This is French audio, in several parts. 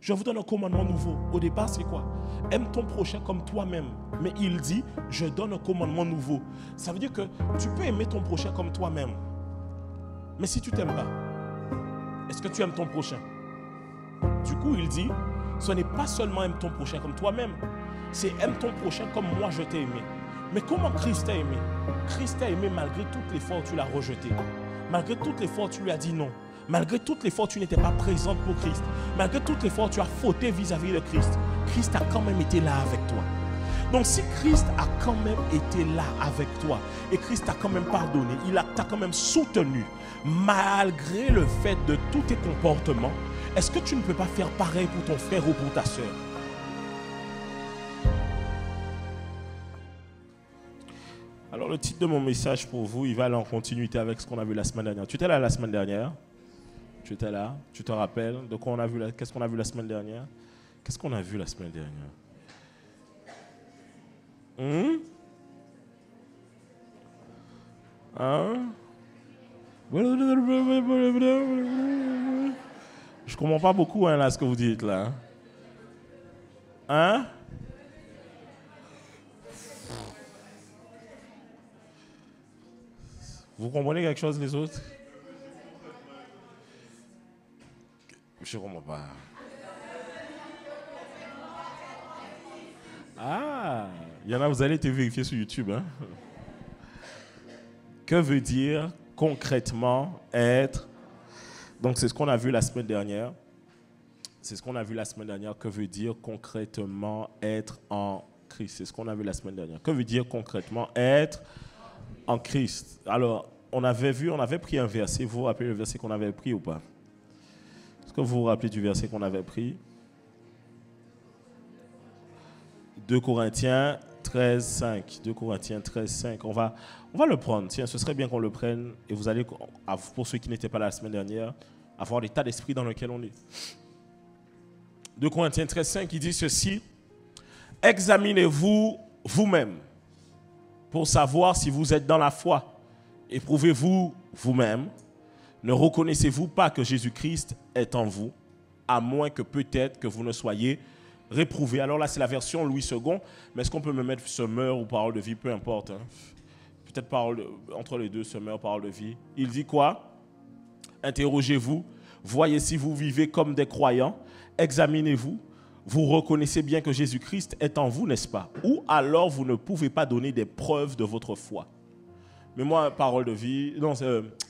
Je vous donne un commandement nouveau. Au départ, c'est quoi? Aime ton prochain comme toi-même. Mais il dit, je donne un commandement nouveau. Ça veut dire que tu peux aimer ton prochain comme toi-même. Mais si tu ne t'aimes pas, est-ce que tu aimes ton prochain? Du coup, il dit, ce n'est pas seulement aime ton prochain comme toi-même, c'est aime ton prochain comme moi je t'ai aimé. Mais comment Christ t'a aimé? Christ t'a aimé malgré toutes les fois où tu l'as rejeté. Malgré toutes les fois où tu lui as dit non. Malgré toutes les fois où tu n'étais pas présente pour Christ. Malgré toutes les fois où tu as fauté vis-à-vis de Christ. Christ a quand même été là avec toi. Donc si Christ a quand même été là avec toi et Christ t'a quand même pardonné, t'a quand même soutenu malgré le fait de tous tes comportements, est-ce que tu ne peux pas faire pareil pour ton frère ou pour ta soeur? Alors le titre de mon message pour vous, il va aller en continuité avec ce qu'on a vu la semaine dernière. Tu étais là la semaine dernière? Tu étais là? Tu te rappelles de quoi on a vu? Qu'est-ce qu'on a vu la semaine dernière? Qu'est-ce qu'on a vu la semaine dernière? Hein? Je comprends pas beaucoup là ce que vous dites là. Hein? Vous comprenez quelque chose les autres? Je ne comprends pas. Ah, il y en a, vous allez te vérifier sur YouTube. Hein? Que veut dire concrètement être... Donc c'est ce qu'on a vu la semaine dernière. C'est ce qu'on a vu la semaine dernière. Que veut dire concrètement être en Christ? C'est ce qu'on a vu la semaine dernière. Que veut dire concrètement être en Christ? Alors, on avait pris un verset. Vous vous rappelez le verset qu'on avait pris ou pas? Est-ce que vous vous rappelez du verset qu'on avait pris? 2 Corinthiens 13, 5. 2 Corinthiens 13, 5. On va le prendre. Tiens, ce serait bien qu'on le prenne. Et vous allez, pour ceux qui n'étaient pas là la semaine dernière, avoir l'état d'esprit dans lequel on est. 2 Corinthiens 13, 5, il dit ceci. Examinez-vous vous-même pour savoir si vous êtes dans la foi. Éprouvez-vous vous-même. Ne reconnaissez-vous pas que Jésus-Christ est en vous, à moins que peut-être que vous ne soyez réprouvé. Alors là, c'est la version Louis II, mais est-ce qu'on peut me mettre semeur ou parole de vie? Peu importe. Hein. Peut-être entre les deux, semeur, parole de vie. Il dit quoi? Interrogez-vous, voyez si vous vivez comme des croyants, examinez-vous, vous reconnaissez bien que Jésus-Christ est en vous, n'est-ce pas? Ou alors vous ne pouvez pas donner des preuves de votre foi. Mais moi, parole de vie, non,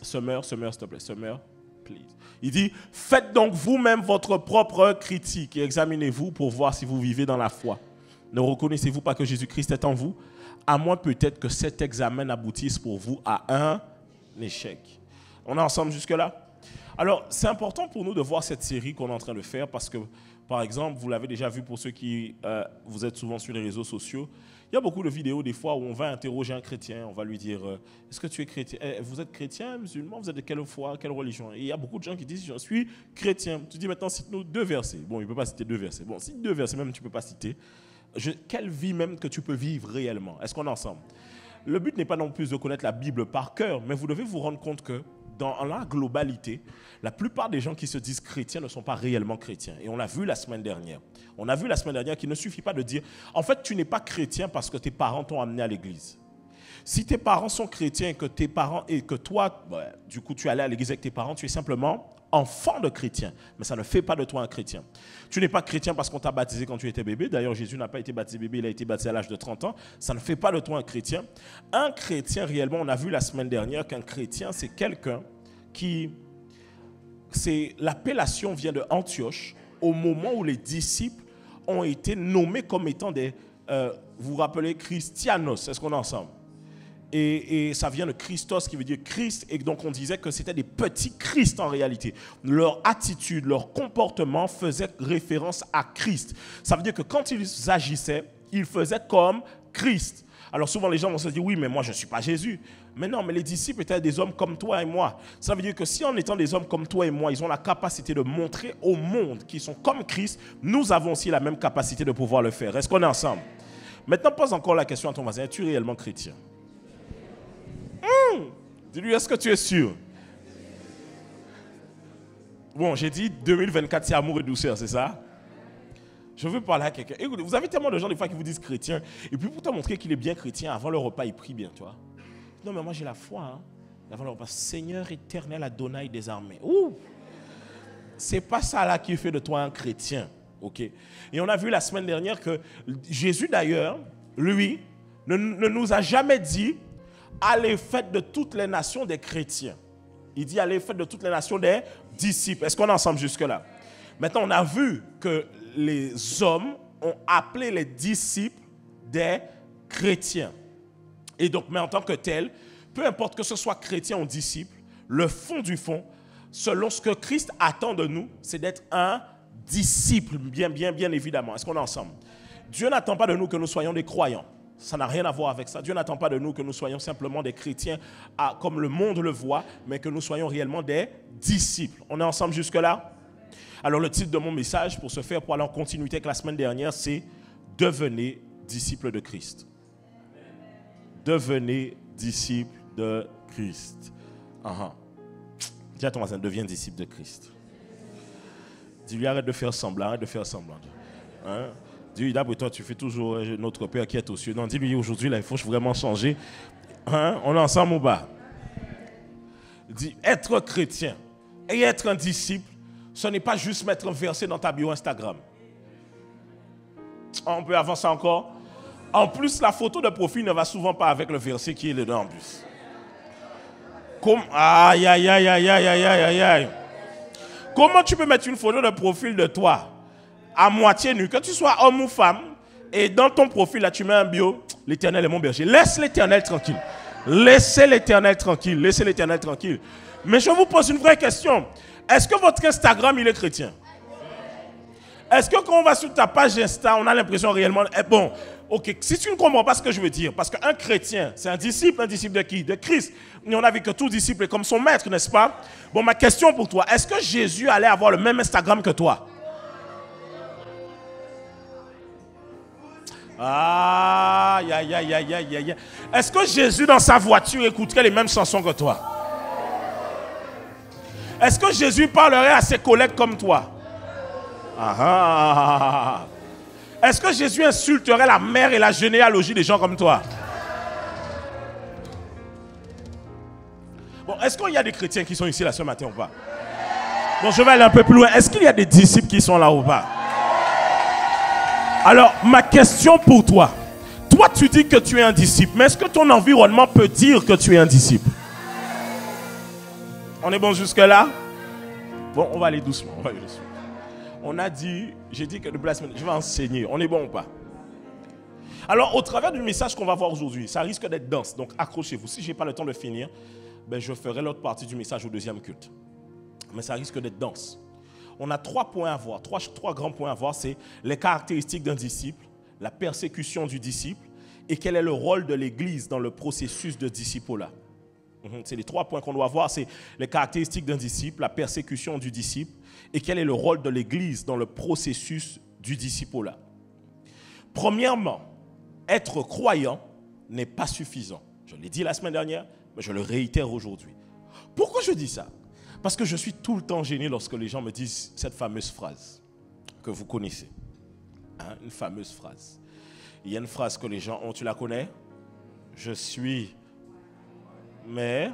semeur, s'il te plaît, semeur, please. Il dit, faites donc vous-même votre propre critique et examinez-vous pour voir si vous vivez dans la foi. Ne reconnaissez-vous pas que Jésus-Christ est en vous? À moins peut-être que cet examen aboutisse pour vous à un échec. On est ensemble jusque-là? Alors, c'est important pour nous de voir cette série qu'on est en train de faire parce que, par exemple, vous l'avez déjà vu pour ceux qui, vous êtes souvent sur les réseaux sociaux, il y a beaucoup de vidéos des fois où on va interroger un chrétien, on va lui dire est-ce que tu es chrétien? Vous êtes chrétien, musulman, vous êtes de quelle foi, quelle religion? Et il y a beaucoup de gens qui disent je suis chrétien. Tu dis maintenant cite-nous 2 versets. Bon, il ne peut pas citer 2 versets. Bon, cite 2 versets même tu ne peux pas citer. Quelle vie même que tu peux vivre réellement? Est-ce qu'on est ensemble? Le but n'est pas non plus de connaître la Bible par cœur, mais vous devez vous rendre compte que dans la globalité, la plupart des gens qui se disent chrétiens ne sont pas réellement chrétiens. Et on l'a vu la semaine dernière. On a vu la semaine dernière qu'il ne suffit pas de dire en fait, tu n'es pas chrétien parce que tes parents t'ont amené à l'église. Si tes parents sont chrétiens et que toi, du coup, tu es allé à l'église avec tes parents, tu es simplement enfant de chrétien. Mais ça ne fait pas de toi un chrétien. Tu n'es pas chrétien parce qu'on t'a baptisé quand tu étais bébé. D'ailleurs, Jésus n'a pas été baptisé bébé, il a été baptisé à l'âge de 30 ans. Ça ne fait pas de toi un chrétien. Un chrétien, réellement, on a vu la semaine dernière qu'un chrétien, c'est quelqu'un qui... L'appellation vient de Antioche au moment où les disciples ont été nommés comme étant des... vous vous rappelez, Christianos, est-ce qu'on est ensemble? Et ça vient de Christos qui veut dire Christ, et donc on disait que c'était des petits Christ en réalité. Leur attitude, leur comportement faisait référence à Christ. Ça veut dire que quand ils agissaient, ils faisaient comme Christ. Alors souvent les gens vont se dire oui mais moi je ne suis pas Jésus. Mais non, mais les disciples étaient des hommes comme toi et moi. Ça veut dire que si en étant des hommes comme toi et moi, ils ont la capacité de montrer au monde qu'ils sont comme Christ, nous avons aussi la même capacité de pouvoir le faire. Est-ce qu'on est ensemble? Maintenant, pose encore la question à ton voisin, es-tu réellement chrétien? Dis-lui, est-ce que tu es sûr? Bon, j'ai dit 2024, c'est amour et douceur, c'est ça? Je veux parler à quelqu'un. Écoutez, vous avez tellement de gens des fois qui vous disent chrétien, et puis pour te montrer qu'il est bien chrétien, avant le repas, il prie bien, tu vois. Non, mais moi j'ai la foi. Hein. Avant le repas, Seigneur éternel Adonai des armées. Ouh! C'est pas ça là qui fait de toi un chrétien. Ok? Et on a vu la semaine dernière que Jésus d'ailleurs, lui, ne nous a jamais dit allez faites de toutes les nations des chrétiens. Il dit allez faites de toutes les nations des disciples. Est-ce qu'on est ensemble jusque-là? Maintenant, on a vu que les hommes ont appelé les disciples des chrétiens. Et donc, mais en tant que tel, peu importe que ce soit chrétien ou disciple, le fond du fond, selon ce que Christ attend de nous, c'est d'être un disciple, bien évidemment. Est-ce qu'on est ensemble? Dieu n'attend pas de nous que nous soyons des croyants. Ça n'a rien à voir avec ça. Dieu n'attend pas de nous que nous soyons simplement des chrétiens comme le monde le voit, mais que nous soyons réellement des disciples. On est ensemble jusque-là? Alors le titre de mon message, pour ce faire, pour aller en continuité avec la semaine dernière, c'est « Devenez disciples de Christ ». Devenez disciples de Christ. Dis à ton voisin, deviens disciple de Christ. Dis-lui, arrête de faire semblant, Hein? Dis-lui, d'après toi, tu fais toujours notre Père qui est aux cieux. Non, dis-lui, aujourd'hui, là, il faut vraiment changer. Hein? On est ensemble ou pas? Dis, être chrétien et être un disciple, ce n'est pas juste mettre un verset dans ta bio Instagram. On peut avancer encore. En plus, la photo de profil ne va souvent pas avec le verset qui est dedans en plus. Aïe. Comment tu peux mettre une photo de profil de toi à moitié nu, que tu sois homme ou femme, et dans ton profil, là, tu mets un bio, l'Éternel est mon berger. Laisse l'Éternel tranquille. Laissez l'Éternel tranquille. Mais je vous pose une vraie question. Est-ce que votre Instagram, il est chrétien? Est-ce que quand on va sur ta page Insta, on a l'impression réellement... Bon, ok, si tu ne comprends pas ce que je veux dire, parce qu'un chrétien, c'est un disciple de qui? De Christ. Et on a vu que tout disciple est comme son maître, n'est-ce pas? Bon, ma question pour toi, est-ce que Jésus allait avoir le même Instagram que toi? Aïe. Est-ce que Jésus dans sa voiture écouterait les mêmes chansons que toi? Est-ce que Jésus parlerait à ses collègues comme toi? Est-ce que Jésus insulterait la mère et la généalogie des gens comme toi? Bon, est-ce qu'il y a des chrétiens qui sont ici là ce matin ou pas? Bon, je vais aller un peu plus loin. Est-ce qu'il y a des disciples qui sont là ou pas? Alors, ma question pour toi. Toi, tu dis que tu es un disciple, mais est-ce que ton environnement peut dire que tu es un disciple? On est bon jusque-là? Bon, on va aller doucement. On a dit, j'ai dit que depuis la semaine, je vais enseigner. On est bon ou pas? Alors, au travers du message qu'on va voir aujourd'hui, ça risque d'être dense. Donc, accrochez-vous. Si je n'ai pas le temps de finir, ben, je ferai l'autre partie du message au deuxième culte. Mais ça risque d'être dense. On a 3 points à voir, trois grands points à voir. C'est les caractéristiques d'un disciple, la persécution du disciple et quel est le rôle de l'Église dans le processus de discipulat. C'est les 3 points qu'on doit voir. C'est les caractéristiques d'un disciple, la persécution du disciple et quel est le rôle de l'Église dans le processus du discipulat. Premièrement, être croyant n'est pas suffisant. Je l'ai dit la semaine dernière, mais je le réitère aujourd'hui. Pourquoi je dis ça? Parce que je suis tout le temps gêné lorsque les gens me disent cette fameuse phrase que vous connaissez. Une fameuse phrase. Il y a une phrase que les gens ont, tu la connais? Je suis, mais...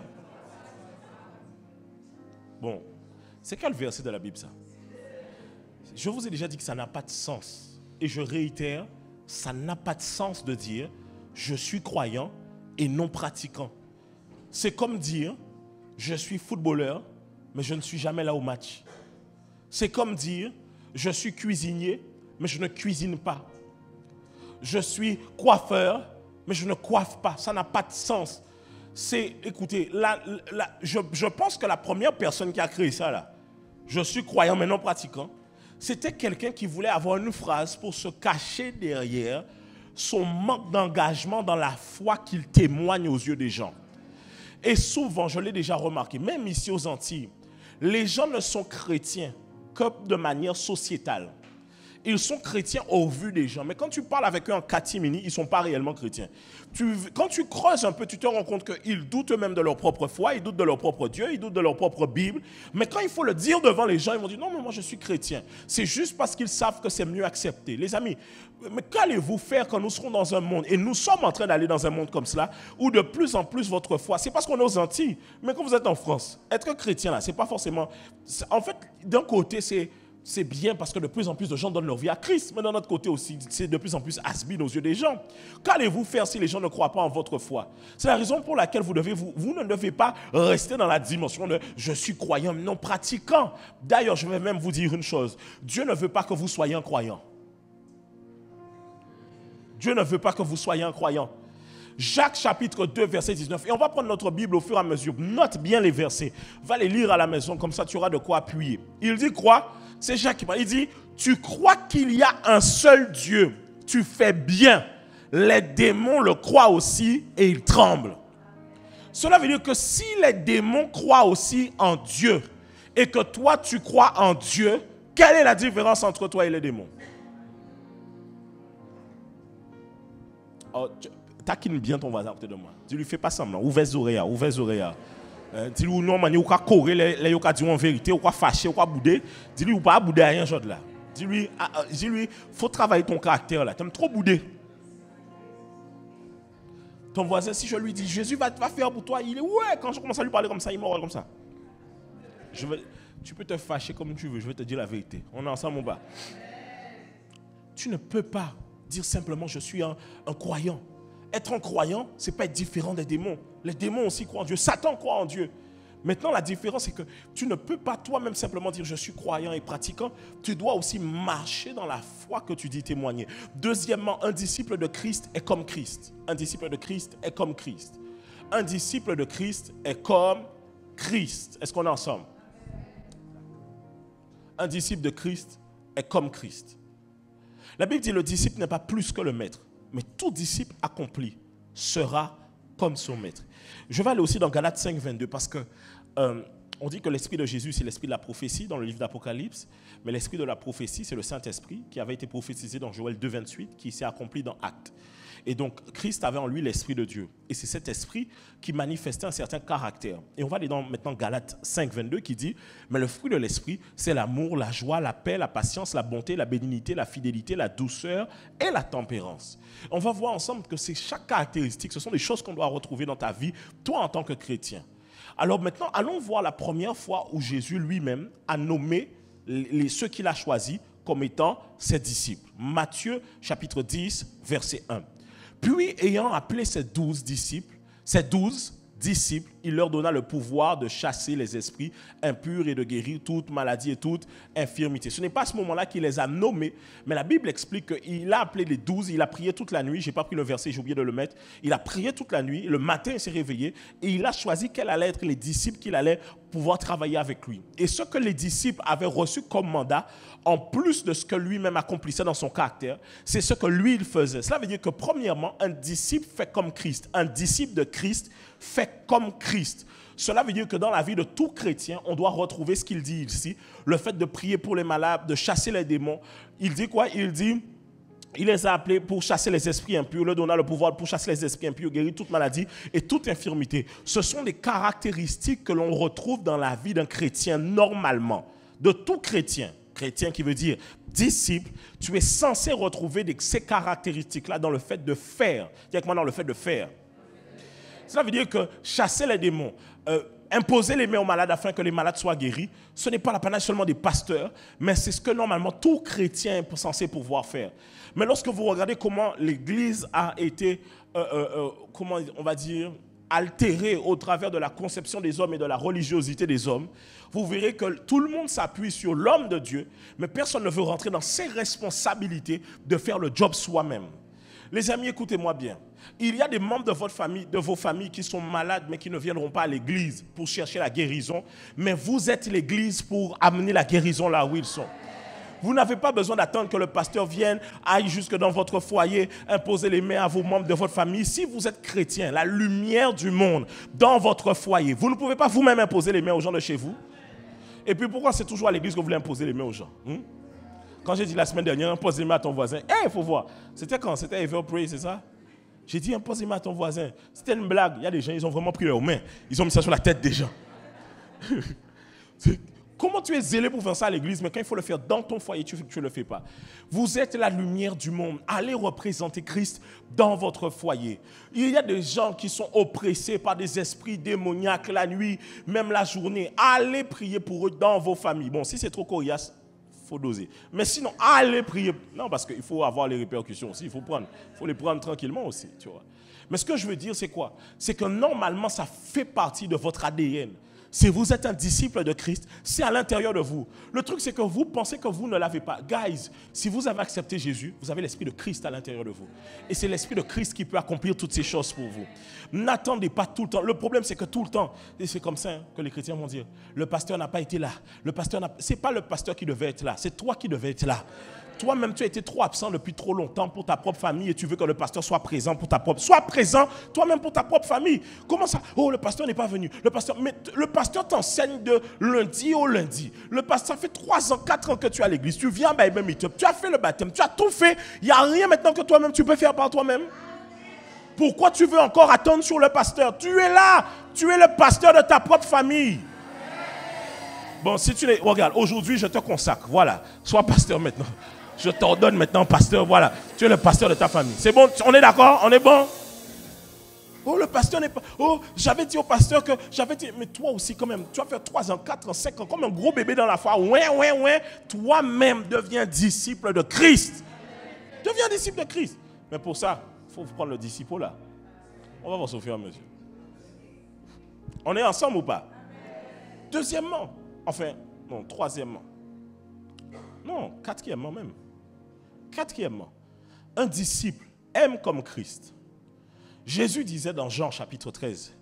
Bon, c'est quel verset de la Bible ça? Je vous ai déjà dit que ça n'a pas de sens. Et je réitère, ça n'a pas de sens de dire je suis croyant et non pratiquant. C'est comme dire je suis footballeur, mais je ne suis jamais là au match. C'est comme dire, je suis cuisinier, mais je ne cuisine pas. Je suis coiffeur, mais je ne coiffe pas. Ça n'a pas de sens. Écoutez, je pense que la première personne qui a créé ça, là, je suis croyant, mais non pratiquant, c'était quelqu'un qui voulait avoir une phrase pour se cacher derrière son manque d'engagement dans la foi qu'il témoigne aux yeux des gens. Et souvent, je l'ai déjà remarqué, même ici aux Antilles, les gens ne sont chrétiens que de manière sociétale. Ils sont chrétiens au vu des gens. Mais quand tu parles avec eux en catimini, ils ne sont pas réellement chrétiens. Quand tu creuses un peu, tu te rends compte qu'ils doutent même de leur propre foi, ils doutent de leur propre Dieu, ils doutent de leur propre Bible. Mais quand il faut le dire devant les gens, ils vont dire non, mais moi je suis chrétien. C'est juste parce qu'ils savent que c'est mieux accepté. Les amis, mais qu'allez-vous faire quand nous serons dans un monde, et nous sommes en train d'aller dans un monde comme cela, où de plus en plus votre foi, c'est parce qu'on est aux Antilles, mais quand vous êtes en France, être chrétien là, c'est pas forcément... En fait, d'un côté, c'est bien parce que de plus en plus de gens donnent leur vie à Christ. Mais d'un autre côté aussi, c'est de plus en plus has-been aux yeux des gens. Qu'allez-vous faire si les gens ne croient pas en votre foi? C'est la raison pour laquelle vous ne devez pas rester dans la dimension de « je suis croyant, non pratiquant ». D'ailleurs, je vais même vous dire une chose. Dieu ne veut pas que vous soyez un croyant. Dieu ne veut pas que vous soyez un croyant. Jacques chapitre 2, verset 19. Et on va prendre notre Bible au fur et à mesure. Note bien les versets. Va les lire à la maison, comme ça tu auras de quoi appuyer. Il dit quoi? C'est Jacques qui parle. Il dit, tu crois qu'il y a un seul Dieu. Tu fais bien. Les démons le croient aussi et ils tremblent. Cela veut dire que si les démons croient aussi en Dieu et que toi tu crois en Dieu, quelle est la différence entre toi et les démons? Oh, taquine bien ton voisin à côté de moi. Dis-lui, fais pas semblant. Ouvre les oreilles, ouvre les oreilles. Dis-lui, non, man, ou courir, les dit en vérité, ou fâcher, ou bouder. Dis-lui, ou pas bouder rien, genre là. Dis-lui, faut travailler ton caractère là. Tu aimes trop bouder. Ton voisin, si je lui dis, Jésus va faire pour toi, il est, ouais, quand je commence à lui parler comme ça, il m'aura comme ça. Tu peux te fâcher comme tu veux, je vais te dire la vérité. On est ensemble, mon bas. Tu ne peux pas dire simplement, je suis un croyant. Être un croyant, ce n'est pas être différent des démons. Les démons aussi croient en Dieu. Satan croit en Dieu. Maintenant, la différence, c'est que tu ne peux pas toi-même simplement dire je suis croyant et pratiquant. Tu dois aussi marcher dans la foi que tu dis témoigner. Deuxièmement, un disciple de Christ est comme Christ. Un disciple de Christ est comme Christ. Un disciple de Christ est comme Christ. Est-ce qu'on est ensemble? Un disciple de Christ est comme Christ. La Bible dit le disciple n'est pas plus que le maître. Mais tout disciple accompli sera comme son maître. Je vais aller aussi dans Galates 5, 22 parce que on dit que l'esprit de Jésus, c'est l'esprit de la prophétie dans le livre d'Apocalypse, mais l'esprit de la prophétie, c'est le Saint-Esprit qui avait été prophétisé dans Joël 2, 28, qui s'est accompli dans Actes. Et donc, Christ avait en lui l'esprit de Dieu. Et c'est cet esprit qui manifestait un certain caractère. Et on va aller dans maintenant Galates 5, 22 qui dit, mais le fruit de l'esprit, c'est l'amour, la joie, la paix, la patience, la bonté, la bénignité, la fidélité, la douceur et la tempérance. On va voir ensemble que c'est chaque caractéristique, ce sont des choses qu'on doit retrouver dans ta vie, toi en tant que chrétien. Alors maintenant, allons voir la première fois où Jésus lui-même a nommé ceux qu'il a choisis comme étant ses disciples. Matthieu chapitre 10, verset 1. Puis, ayant appelé ses 12 disciples, il leur donna le pouvoir de chasser les esprits impurs et de guérir toute maladie et toute infirmité. Ce n'est pas à ce moment-là qu'il les a nommés, mais la Bible explique qu'il a appelé les 12, il a prié toute la nuit, je n'ai pas pris le verset, j'ai oublié de le mettre, il a prié toute la nuit, le matin il s'est réveillé et il a choisi quels allaient être les disciples qu'il allait pouvoir travailler avec lui. Et ce que les disciples avaient reçu comme mandat, en plus de ce que lui-même accomplissait dans son caractère, c'est ce que lui il faisait. Cela veut dire que premièrement, un disciple fait comme Christ, un disciple de Christ fait comme Christ. Cela veut dire que dans la vie de tout chrétien, on doit retrouver ce qu'il dit ici, le fait de prier pour les malades, de chasser les démons. Il dit quoi? Il dit, il les a appelés pour chasser les esprits impurs, leur donna le pouvoir pour chasser les esprits impurs, guérir toute maladie et toute infirmité. Ce sont des caractéristiques que l'on retrouve dans la vie d'un chrétien normalement, de tout chrétien. Chrétien qui veut dire disciple, tu es censé retrouver ces caractéristiques-là dans le fait de faire. Dis avec moi dans le fait de faire. Cela veut dire que chasser les démons, imposer les mains aux malades afin que les malades soient guéris, ce n'est pas l'apanage seulement des pasteurs, mais c'est ce que normalement tout chrétien est censé pouvoir faire. Mais lorsque vous regardez comment l'Église a été, comment on va dire, altérée au travers de la conception des hommes et de la religiosité des hommes, vous verrez que tout le monde s'appuie sur l'homme de Dieu, mais personne ne veut rentrer dans ses responsabilités de faire le job soi-même. Les amis, écoutez-moi bien. Il y a des membres de votre famille, de vos familles qui sont malades, mais qui ne viendront pas à l'église pour chercher la guérison. Mais vous êtes l'église pour amener la guérison là où ils sont. Vous n'avez pas besoin d'attendre que le pasteur vienne, aille jusque dans votre foyer, imposer les mains à vos membres de votre famille. Si vous êtes chrétien, la lumière du monde dans votre foyer, vous ne pouvez pas vous-même imposer les mains aux gens de chez vous. Et puis pourquoi c'est toujours à l'église que vous voulez imposer les mains aux gens? Quand j'ai dit la semaine dernière, impose les mains à ton voisin. Il faut voir. C'était quand? C'était Everpray, c'est ça? J'ai dit impose les mains à ton voisin. C'était une blague. Il y a des gens, ils ont vraiment pris leurs mains. Ils ont mis ça sur la tête des gens. Comment tu es zélé pour faire ça à l'église, mais quand il faut le faire dans ton foyer, tu ne le fais pas. Vous êtes la lumière du monde. Allez représenter Christ dans votre foyer. Il y a des gens qui sont oppressés par des esprits démoniaques la nuit, même la journée. Allez prier pour eux dans vos familles. Bon, si c'est trop coriace, il faut doser. Mais sinon, allez prier. Non, parce qu'il faut avoir les répercussions aussi. Il faut les prendre tranquillement aussi, tu vois. Mais ce que je veux dire, c'est quoi? C'est que normalement, ça fait partie de votre ADN. Si vous êtes un disciple de Christ, c'est à l'intérieur de vous. Le truc, c'est que vous pensez que vous ne l'avez pas. Guys, si vous avez accepté Jésus, vous avez l'esprit de Christ à l'intérieur de vous. Et c'est l'esprit de Christ qui peut accomplir toutes ces choses pour vous. N'attendez pas tout le temps. Le problème, c'est que tout le temps, et c'est comme ça que les chrétiens vont dire, le pasteur n'a pas été là. Ce n'est pas le pasteur qui devait être là, c'est toi qui devais être là. Toi-même, tu as été trop absent depuis trop longtemps pour ta propre famille et tu veux que le pasteur soit présent pour ta propre... Sois présent toi-même pour ta propre famille. Comment ça? Oh, le pasteur n'est pas venu. Mais le pasteur t'enseigne de lundi au lundi. Le pasteur, ça fait 3 ans, 4 ans que tu es à l'église. Tu viens à Bible Meetup. Tu as fait le baptême. Tu as tout fait. Il n'y a rien maintenant que toi-même tu peux faire par toi-même. Pourquoi tu veux encore attendre sur le pasteur? Tu es là. Tu es le pasteur de ta propre famille. Bon, si tu l'es... Regarde, aujourd'hui, je te consacre. Voilà. Sois pasteur maintenant. Je t'ordonne maintenant, pasteur, voilà. Tu es le pasteur de ta famille. C'est bon? On est d'accord? On est bon? Oh, le pasteur n'est pas... Oh, j'avais dit au pasteur que... Mais toi aussi, quand même, tu vas faire 3 ans, 4 ans, 5 ans, comme un gros bébé dans la foi. Ouais. Toi-même, deviens disciple de Christ. Deviens disciple de Christ. Mais pour ça, il faut prendre le disciple là. On va voir au fur et à mesure. On est ensemble ou pas? Deuxièmement, troisièmement. Non, quatrièmement même. Quatrièmement, un disciple aime comme Christ. Jésus disait dans Jean chapitre 13,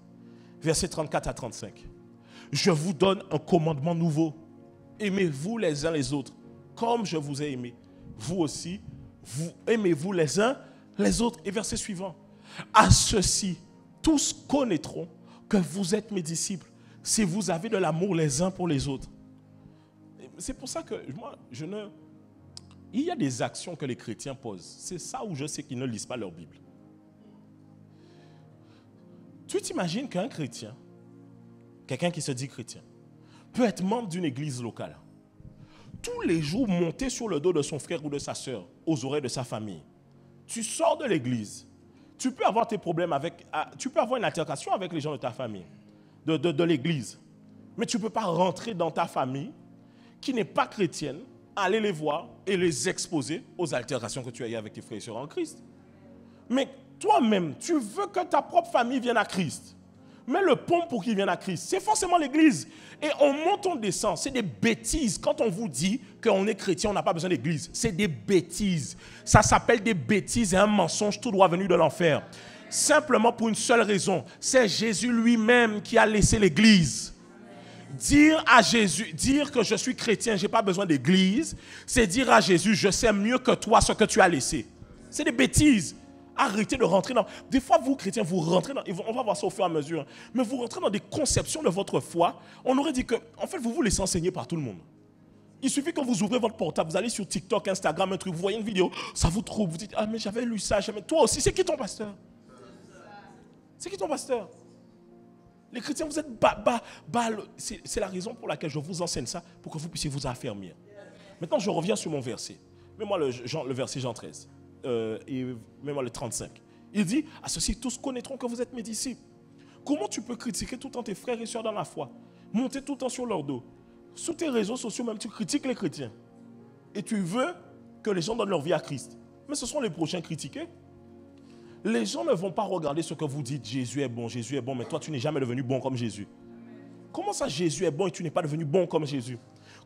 versets 34 à 35, « Je vous donne un commandement nouveau. Aimez-vous les uns les autres, comme je vous ai aimé. Vous aussi, vous aimez-vous les uns les autres. » Et verset suivant, « À ceux-ci, tous connaîtront que vous êtes mes disciples, si vous avez de l'amour les uns pour les autres. » C'est pour ça que moi, il y a des actions que les chrétiens posent. C'est ça où je sais qu'ils ne lisent pas leur Bible. Tu t'imagines qu'un chrétien, quelqu'un qui se dit chrétien, peut être membre d'une église locale, tous les jours monter sur le dos de son frère ou de sa soeur, aux oreilles de sa famille. Tu sors de l'église, tu peux avoir tes problèmes tu peux avoir une altercation avec les gens de ta famille, de l'église, mais tu ne peux pas rentrer dans ta famille qui n'est pas chrétienne, aller les voir et les exposer aux altérations que tu as eues avec tes frères et sœurs en Christ. Mais toi-même, tu veux que ta propre famille vienne à Christ. Mais le pont pour qu'il vienne à Christ, c'est forcément l'église. Et on monte, on descend. C'est des bêtises. Quand on vous dit qu'on est chrétien, on n'a pas besoin d'église. C'est des bêtises. Ça s'appelle des bêtises et un mensonge tout droit venu de l'enfer. Simplement pour une seule raison. C'est Jésus lui-même qui a laissé l'église. Dire à Jésus, dire que je suis chrétien, je n'ai pas besoin d'église, c'est dire à Jésus, je sais mieux que toi ce que tu as laissé. C'est des bêtises. Arrêtez de rentrer dans... Des fois, vous, chrétiens, vous rentrez dans... On va voir ça au fur et à mesure. Mais vous rentrez dans des conceptions de votre foi. On aurait dit que, en fait, vous vous laissez enseigner par tout le monde. Il suffit que vous ouvrez votre portable, vous allez sur TikTok, Instagram, un truc, vous voyez une vidéo, ça vous trouble. Vous dites, ah, mais j'avais lu ça. Toi aussi, c'est qui ton pasteur? C'est qui ton pasteur? Les chrétiens, vous êtes c'est la raison pour laquelle je vous enseigne ça, pour que vous puissiez vous affermir. Maintenant, je reviens sur mon verset. Mets-moi le verset Jean 13. Et mets-moi le 35. Il dit, à ceux-ci, tous connaîtront que vous êtes mes disciples. Comment tu peux critiquer tout le temps tes frères et sœurs dans la foi? Monter tout le temps sur leur dos. Sur tes réseaux sociaux, même, tu critiques les chrétiens. Et tu veux que les gens donnent leur vie à Christ. Mais ce sont les prochains critiqués. Les gens ne vont pas regarder ce que vous dites. Jésus est bon, mais toi, tu n'es jamais devenu bon comme Jésus. Comment ça, Jésus est bon et tu n'es pas devenu bon comme Jésus?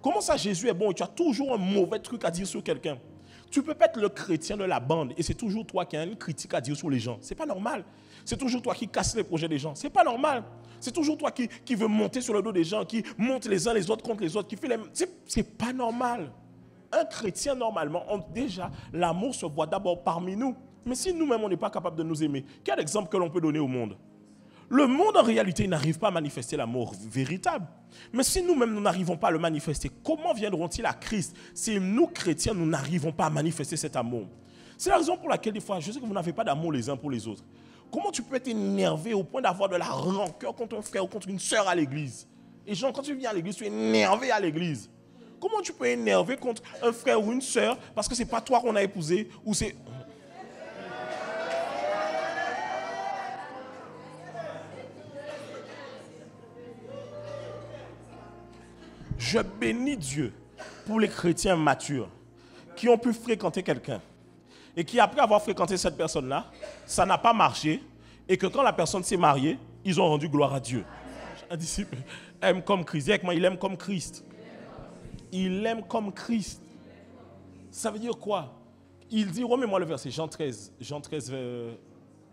Comment ça, Jésus est bon et tu as toujours un mauvais truc à dire sur quelqu'un? Tu peux pas être le chrétien de la bande et c'est toujours toi qui as une critique à dire sur les gens. C'est pas normal. C'est toujours toi qui casses les projets des gens. C'est pas normal. C'est toujours toi qui veux monter sur le dos des gens, qui monte les uns les autres contre les autres, qui fait les... C'est pas normal. Un chrétien, normalement, déjà, l'amour se voit d'abord parmi nous. Mais si nous-mêmes, on n'est pas capable de nous aimer, quel exemple que l'on peut donner au monde? Le monde, en réalité, n'arrive pas à manifester l'amour véritable. Mais si nous-mêmes, nous n'arrivons pas à le manifester, comment viendront-ils à Christ si nous, chrétiens, nous n'arrivons pas à manifester cet amour? C'est la raison pour laquelle, des fois, je sais que vous n'avez pas d'amour les uns pour les autres. Comment tu peux être énervé au point d'avoir de la rancœur contre un frère ou contre une sœur à l'église? Et genre, quand tu viens à l'église, tu es énervé à l'église. Comment tu peux énerver contre un frère ou une sœur parce que ce n'est pas toi qu'on a épousé ou c'est... Je bénis Dieu pour les chrétiens matures qui ont pu fréquenter quelqu'un et qui, après avoir fréquenté cette personne-là, ça n'a pas marché et que quand la personne s'est mariée, ils ont rendu gloire à Dieu. Un disciple aime comme Christ. Dis avec moi, il aime comme Christ. Il aime comme Christ. Ça veut dire quoi? Il dit, remets-moi le verset, Jean 13,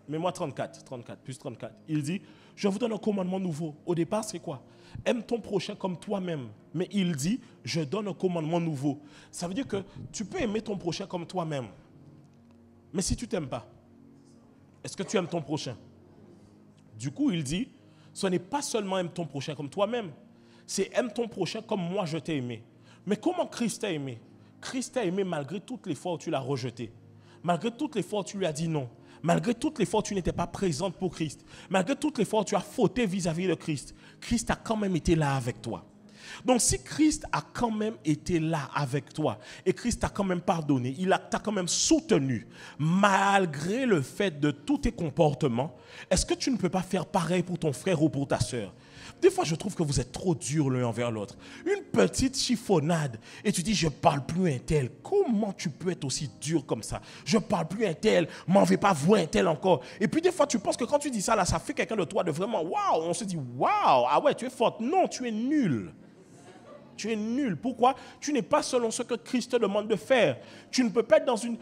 mets-moi 34, plus 34. Il dit, je vous donne un commandement nouveau. Au départ, c'est quoi? Aime ton prochain comme toi-même. Mais il dit, je donne un commandement nouveau. Ça veut dire que tu peux aimer ton prochain comme toi-même. Mais si tu ne t'aimes pas, est-ce que tu aimes ton prochain? Du coup, il dit, ce n'est pas seulement aime ton prochain comme toi-même, c'est aime ton prochain comme moi je t'ai aimé. Mais comment Christ t'a aimé? Christ t'a aimé malgré toutes les fois où tu l'as rejeté. Malgré toutes les fois où tu lui as dit non. Malgré toutes les fois où tu n'étais pas présente pour Christ. Malgré toutes les fois où tu as fauté vis-à-vis de Christ. Christ a quand même été là avec toi. Donc si Christ a quand même été là avec toi et Christ t'a quand même pardonné, t'a quand même soutenu malgré le fait de tous tes comportements, est-ce que tu ne peux pas faire pareil pour ton frère ou pour ta sœur? Des fois, je trouve que vous êtes trop durs l'un envers l'autre. Une petite chiffonnade et tu dis, je ne parle plus un tel. Comment tu peux être aussi dur comme ça? Je ne parle plus un tel, m'en vais pas voir un tel encore. Et puis des fois, tu penses que quand tu dis ça, là, ça fait quelqu'un de toi de vraiment, waouh, on se dit, waouh, ah ouais, tu es forte. Non, tu es nul. Tu es nul. Pourquoi? Tu n'es pas selon ce que Christ te demande de faire. Tu ne peux pas être dans une...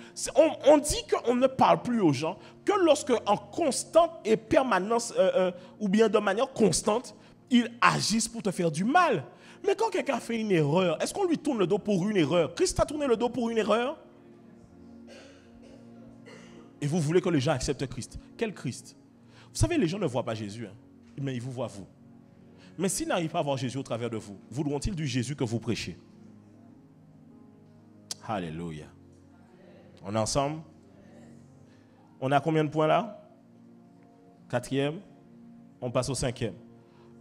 On dit qu'on ne parle plus aux gens que lorsque en constante et permanence, ou bien de manière constante, ils agissent pour te faire du mal. Mais quand quelqu'un fait une erreur, est-ce qu'on lui tourne le dos pour une erreur? Christ t'a tourné le dos pour une erreur? Et vous voulez que les gens acceptent Christ. Quel Christ? Vous savez, les gens ne voient pas Jésus, hein, mais ils vous voient vous. Mais s'ils n'arrivent pas à voir Jésus au travers de vous, voudront-ils du Jésus que vous prêchez? Alléluia. On est ensemble? On a combien de points là? 4e. On passe au 5e.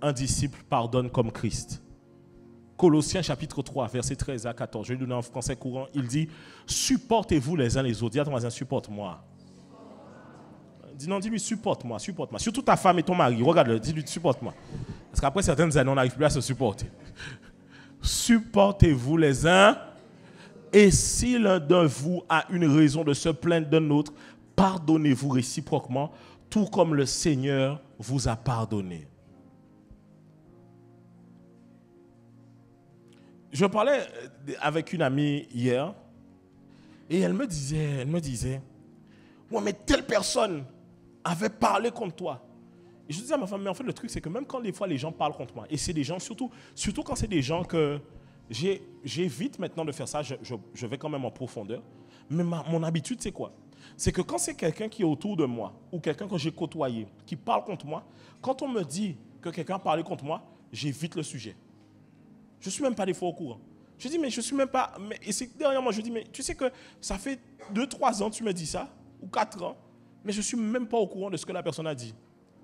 Un disciple pardonne comme Christ. Colossiens chapitre 3, versets 13 à 14. Je vais le donner en français courant. Il dit, supportez-vous les uns les autres. Dis à ton voisin, supporte-moi. Dis-lui, supporte-moi, supporte-moi. Surtout ta femme et ton mari. Regarde-le, dis-lui, supporte-moi. Parce qu'après certaines années, on n'arrive plus à se supporter. Supportez-vous les uns. Et si l'un de vous a une raison de se plaindre d'un autre, pardonnez-vous réciproquement, tout comme le Seigneur vous a pardonné. Je parlais avec une amie hier, et elle me disait, ouais, mais telle personne avait parlé contre toi. Et je disais à ma femme, mais en fait, le truc, c'est que même quand des fois les gens parlent contre moi, et c'est des gens, surtout quand c'est des gens que j'évite maintenant de faire ça, je vais quand même en profondeur. Mais mon habitude, c'est quoi? C'est que quand c'est quelqu'un qui est autour de moi, ou quelqu'un que j'ai côtoyé, qui parle contre moi, quand on me dit que quelqu'un a parlé contre moi, j'évite le sujet. Je ne suis même pas des fois au courant. Je dis, mais je ne suis même pas... Et c'est derrière moi, je dis, mais tu sais que ça fait 2-3 ans que tu me dis ça, ou 4 ans, mais je ne suis même pas au courant de ce que la personne a dit.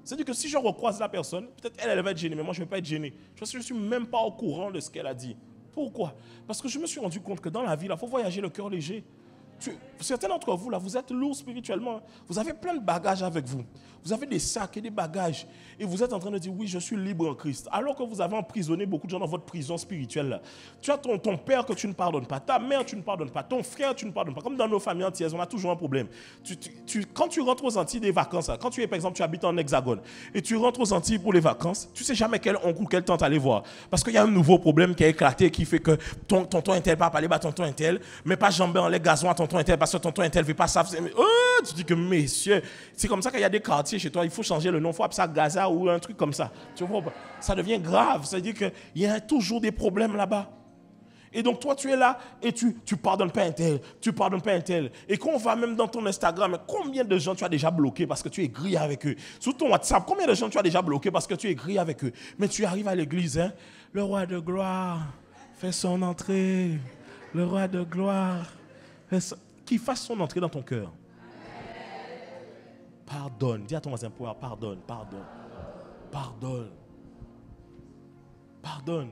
C'est-à-dire que si je recroise la personne, peut-être elle va être gênée, mais moi je ne vais pas être gêné. Parce que je ne suis même pas au courant de ce qu'elle a dit. Pourquoi? Parce que je me suis rendu compte que dans la vie, il faut voyager le cœur léger. Certains d'entre vous, là, vous êtes lourds spirituellement. Vous avez plein de bagages avec vous. Vous avez des sacs et des bagages. Et vous êtes en train de dire, oui, je suis libre en Christ. Alors que vous avez emprisonné beaucoup de gens dans votre prison spirituelle. Là. Tu as ton père que tu ne pardonnes pas. Ta mère, tu ne pardonnes pas. Ton frère, tu ne pardonnes pas. Comme dans nos familles entières, on a toujours un problème. Quand tu rentres aux Antilles des vacances, là, quand tu es, par exemple, tu habites en Hexagone, et tu rentres aux Antilles pour les vacances, tu ne sais jamais quel oncle ou quelle tante aller voir. Parce qu'il y a un nouveau problème qui a éclaté, qui fait que tonton Intel pas parler, tonton Intel, mais pas jambé en les gazons à tonton Intel, parce que tonton Intel ne veut pas ça. Tu dis que, messieurs, c'est comme ça qu'il y a des quartiers chez toi, il faut changer le nom, il faut appeler ça Gaza ou un truc comme ça. Tu vois, ça devient grave, c'est-à-dire qu'il y a toujours des problèmes là-bas. Et donc toi, tu es là et tu pardonnes pas un tel, tu pardonnes pas un tel. Et quand on va même dans ton Instagram, combien de gens tu as déjà bloqué parce que tu es grillé avec eux? Sur ton WhatsApp, combien de gens tu as déjà bloqué parce que tu es grillé avec eux? Mais tu arrives à l'église, hein? Le roi de gloire fait son entrée. Le roi de gloire qu'il fasse son entrée dans ton cœur. Pardonne. Dis à ton voisin, pardonne, pardonne. Pardonne. Pardonne.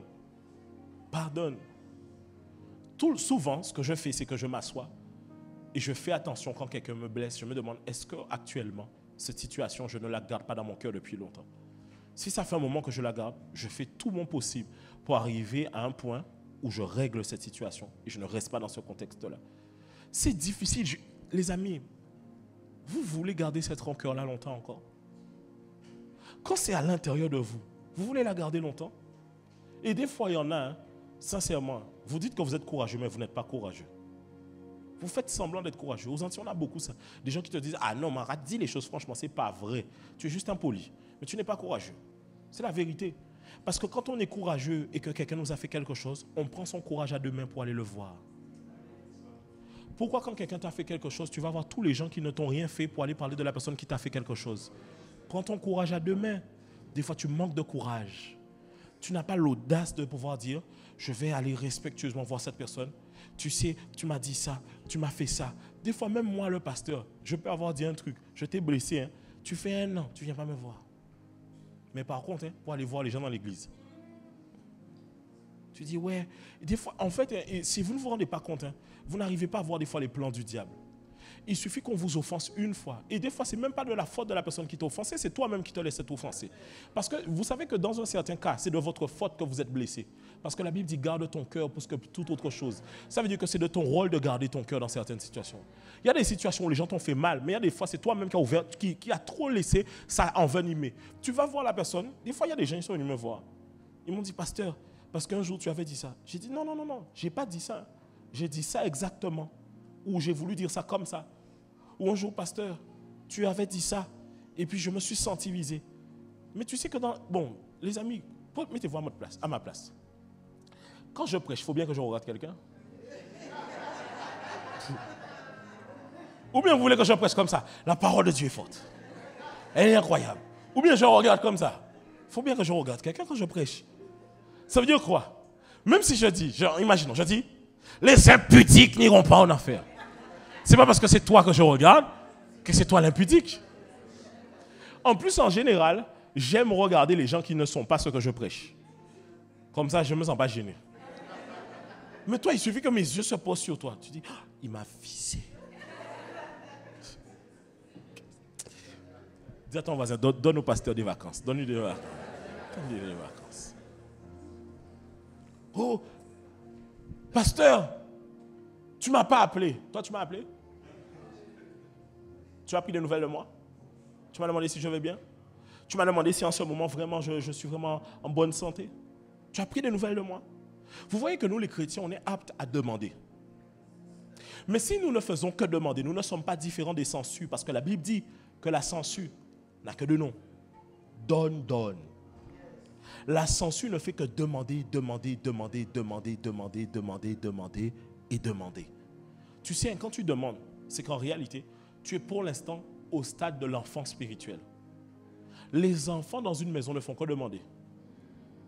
Pardonne. Souvent, ce que je fais, c'est que je m'assois et je fais attention quand quelqu'un me blesse. Je me demande, est-ce qu'actuellement, cette situation, je ne la garde pas dans mon cœur depuis longtemps? Si ça fait un moment que je la garde, je fais tout mon possible pour arriver à un point où je règle cette situation et je ne reste pas dans ce contexte-là. C'est difficile. Les amis, vous voulez garder cette rancœur-là longtemps encore? Quand c'est à l'intérieur de vous, vous voulez la garder longtemps? Et des fois, il y en a, hein, sincèrement, vous dites que vous êtes courageux, mais vous n'êtes pas courageux. Vous faites semblant d'être courageux. Aux Antilles, on a beaucoup ça. Des gens qui te disent, ah non, Marat, dis les choses franchement, c'est pas vrai. Tu es juste impoli, mais tu n'es pas courageux. C'est la vérité. Parce que quand on est courageux et que quelqu'un nous a fait quelque chose, on prend son courage à deux mains pour aller le voir. Pourquoi quand quelqu'un t'a fait quelque chose, tu vas voir tous les gens qui ne t'ont rien fait pour aller parler de la personne qui t'a fait quelque chose? Prends ton courage à deux mains. Des fois, tu manques de courage. Tu n'as pas l'audace de pouvoir dire, je vais aller respectueusement voir cette personne. Tu sais, tu m'as dit ça, tu m'as fait ça. Des fois, même moi, le pasteur, je peux avoir dit un truc. Je t'ai blessé. Hein. Tu fais un an, tu ne viens pas me voir. Mais par contre, hein, pour aller voir les gens dans l'église. Tu dis, ouais. Des fois, en fait, si vous ne vous rendez pas compte, hein, vous n'arrivez pas à voir des fois les plans du diable. Il suffit qu'on vous offense une fois. Et des fois, ce n'est même pas de la faute de la personne qui t'a offensé, c'est toi-même qui te laisse t'offenser. Parce que vous savez que dans un certain cas, c'est de votre faute que vous êtes blessé. Parce que la Bible dit, garde ton cœur plus que toute autre chose. Ça veut dire que c'est de ton rôle de garder ton cœur dans certaines situations. Il y a des situations où les gens t'ont fait mal, mais il y a des fois, c'est toi-même qui a ouvert, qui a trop laissé ça envenimer. Tu vas voir la personne. Des fois, il y a des gens qui sont venus me voir. Ils m'ont dit, pasteur, parce qu'un jour, tu avais dit ça. J'ai dit, non, je n'ai pas dit ça. J'ai dit ça exactement. Ou j'ai voulu dire ça comme ça. Ou un jour, pasteur, tu avais dit ça. Et puis, je me suis senti visé. Mais tu sais que bon, les amis, mettez-vous à ma place. Quand je prêche, il faut bien que je regarde quelqu'un. Ou bien vous voulez que je prêche comme ça. La parole de Dieu est forte. Elle est incroyable. Ou bien je regarde comme ça. Il faut bien que je regarde quelqu'un quand je prêche. Ça veut dire quoi? Même si je dis, imaginons, je dis, les impudiques n'iront pas en enfer. C'est pas parce que c'est toi que je regarde que c'est toi l'impudique. En plus, en général, j'aime regarder les gens qui ne sont pas ce que je prêche. Comme ça, je ne me sens pas gêné. Mais toi, il suffit que mes yeux se posent sur toi. Tu dis, oh, il m'a visé. Dis à ton voisin, donne au pasteur des vacances. Donne-lui des vacances. Donne-lui des vacances. Oh, pasteur, tu ne m'as pas appelé. Toi, tu m'as appelé? Tu as pris des nouvelles de moi? Tu m'as demandé si je vais bien? Tu m'as demandé si en ce moment, vraiment, je suis vraiment en bonne santé? Tu as pris des nouvelles de moi? Vous voyez que nous, les chrétiens, on est aptes à demander. Mais si nous ne faisons que demander, nous ne sommes pas différents des sangsues, parce que la Bible dit que la sangsue n'a que deux noms. Donne, donne. La sangsue ne fait que demander, demander, demander, demander, demander, demander, demander et demander. Tu sais, quand tu demandes, c'est qu'en réalité, tu es pour l'instant au stade de l'enfant spirituel. Les enfants dans une maison ne font que demander.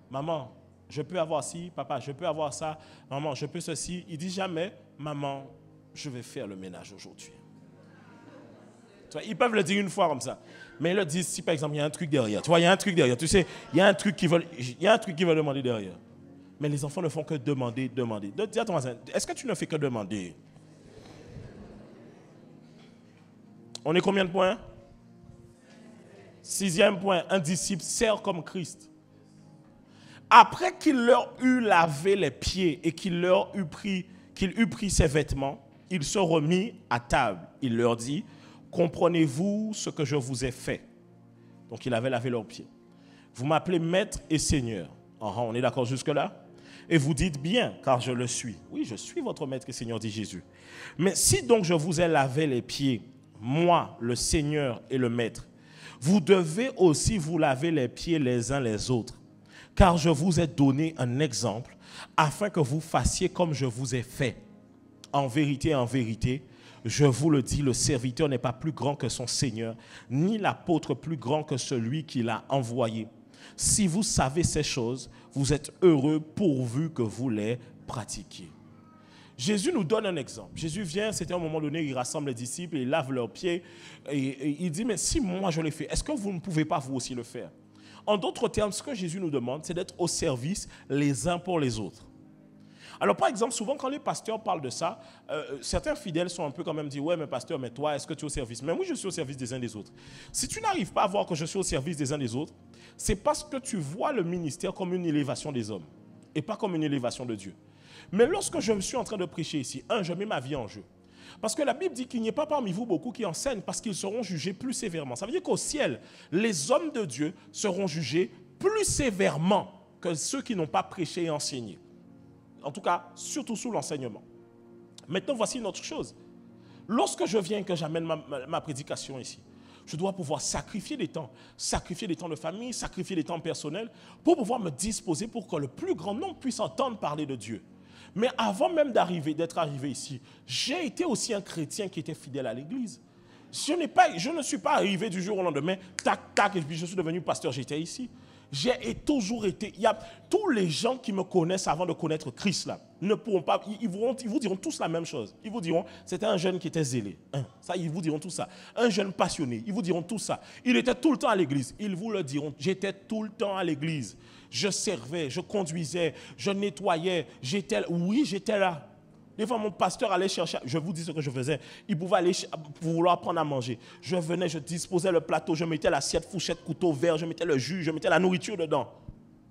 Maman, je peux avoir ci, papa, je peux avoir ça, maman, je peux ceci. Il dit jamais, maman, je vais faire le ménage aujourd'hui. Ils peuvent le dire une fois comme ça. Mais ils le disent si par exemple il y a un truc derrière. Tu vois, il y a un truc derrière. Tu sais, il y a un truc qu'ils veulent demander derrière. Mais les enfants ne font que demander, demander. Dis à ton voisin, est-ce que tu ne fais que demander? On est combien de points? 6e point, un disciple sert comme Christ. Après qu'il leur eut lavé les pieds et qu'il eut pris ses vêtements, il se remit à table. Il leur dit, comprenez-vous ce que je vous ai fait? Donc il avait lavé leurs pieds. Vous m'appelez maître et seigneur. On est d'accord jusque-là? Et vous dites bien, car je le suis. Oui, je suis votre maître et seigneur, dit Jésus. Mais si donc je vous ai lavé les pieds, moi, le Seigneur et le maître, vous devez aussi vous laver les pieds les uns les autres. Car je vous ai donné un exemple, afin que vous fassiez comme je vous ai fait. En vérité, je vous le dis, le serviteur n'est pas plus grand que son Seigneur, ni l'apôtre plus grand que celui qui l'a envoyé. Si vous savez ces choses, vous êtes heureux pourvu que vous les pratiquiez. Jésus nous donne un exemple. Jésus vient, c'était à un moment donné, il rassemble les disciples, il lave leurs pieds, et il dit, mais si moi je l'ai fait, est-ce que vous ne pouvez pas vous aussi le faire? En d'autres termes, ce que Jésus nous demande, c'est d'être au service les uns pour les autres. Alors, par exemple, souvent, quand les pasteurs parlent de ça, certains fidèles sont un peu quand même dit, ouais, mais pasteur, mais toi, est-ce que tu es au service? Mais oui, je suis au service des uns des autres. Si tu n'arrives pas à voir que je suis au service des uns des autres, c'est parce que tu vois le ministère comme une élévation des hommes et pas comme une élévation de Dieu. Mais lorsque je suis en train de prêcher ici, je mets ma vie en jeu. Parce que la Bible dit qu'il n'y a pas parmi vous beaucoup qui enseignent parce qu'ils seront jugés plus sévèrement. Ça veut dire qu'au ciel, les hommes de Dieu seront jugés plus sévèrement que ceux qui n'ont pas prêché et enseigné. En tout cas, surtout sous l'enseignement. Maintenant, voici une autre chose. Lorsque je viens et que j'amène ma prédication ici, je dois pouvoir sacrifier des temps de famille, sacrifier des temps personnels pour pouvoir me disposer pour que le plus grand nombre puisse entendre parler de Dieu. Mais avant même d'être arrivé ici, j'ai été aussi un chrétien qui était fidèle à l'église. Je ne suis pas arrivé du jour au lendemain, tac, tac, et puis je suis devenu pasteur, j'étais ici. J'ai toujours été, il y a tous les gens qui me connaissent avant de connaître Christ là, ne pourront pas, ils vous diront tous la même chose. Ils vous diront, c'était un jeune qui était zélé. Ça, ils vous diront tout ça. Un jeune passionné, ils vous diront tout ça. Il était tout le temps à l'église. Ils vous le diront, j'étais tout le temps à l'église. Je servais, je conduisais, je nettoyais, j'étais là. Des fois, mon pasteur allait chercher, je vous dis ce que je faisais, il pouvait aller pour vouloir prendre à manger. Je venais, je disposais le plateau, je mettais l'assiette, fourchette, couteau, verre, je mettais le jus, je mettais la nourriture dedans.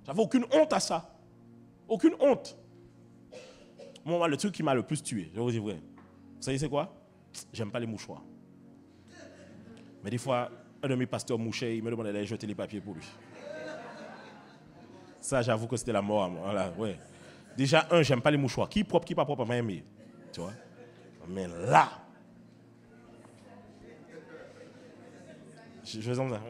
J'avais aucune honte à ça. Aucune honte. Moi, le truc qui m'a le plus tué, je vous dis vrai. Vous savez c'est quoi? J'aime pas les mouchoirs. Mais des fois, un de mes pasteurs mouchait, il me demandait d'aller jeter les papiers pour lui. Ça, j'avoue que c'était la mort à moi. Voilà, ouais. Déjà, j'aime pas les mouchoirs. Qui propre, qui pas propre, m'a aimé. Tu vois? Mais là, je faisais comme ça.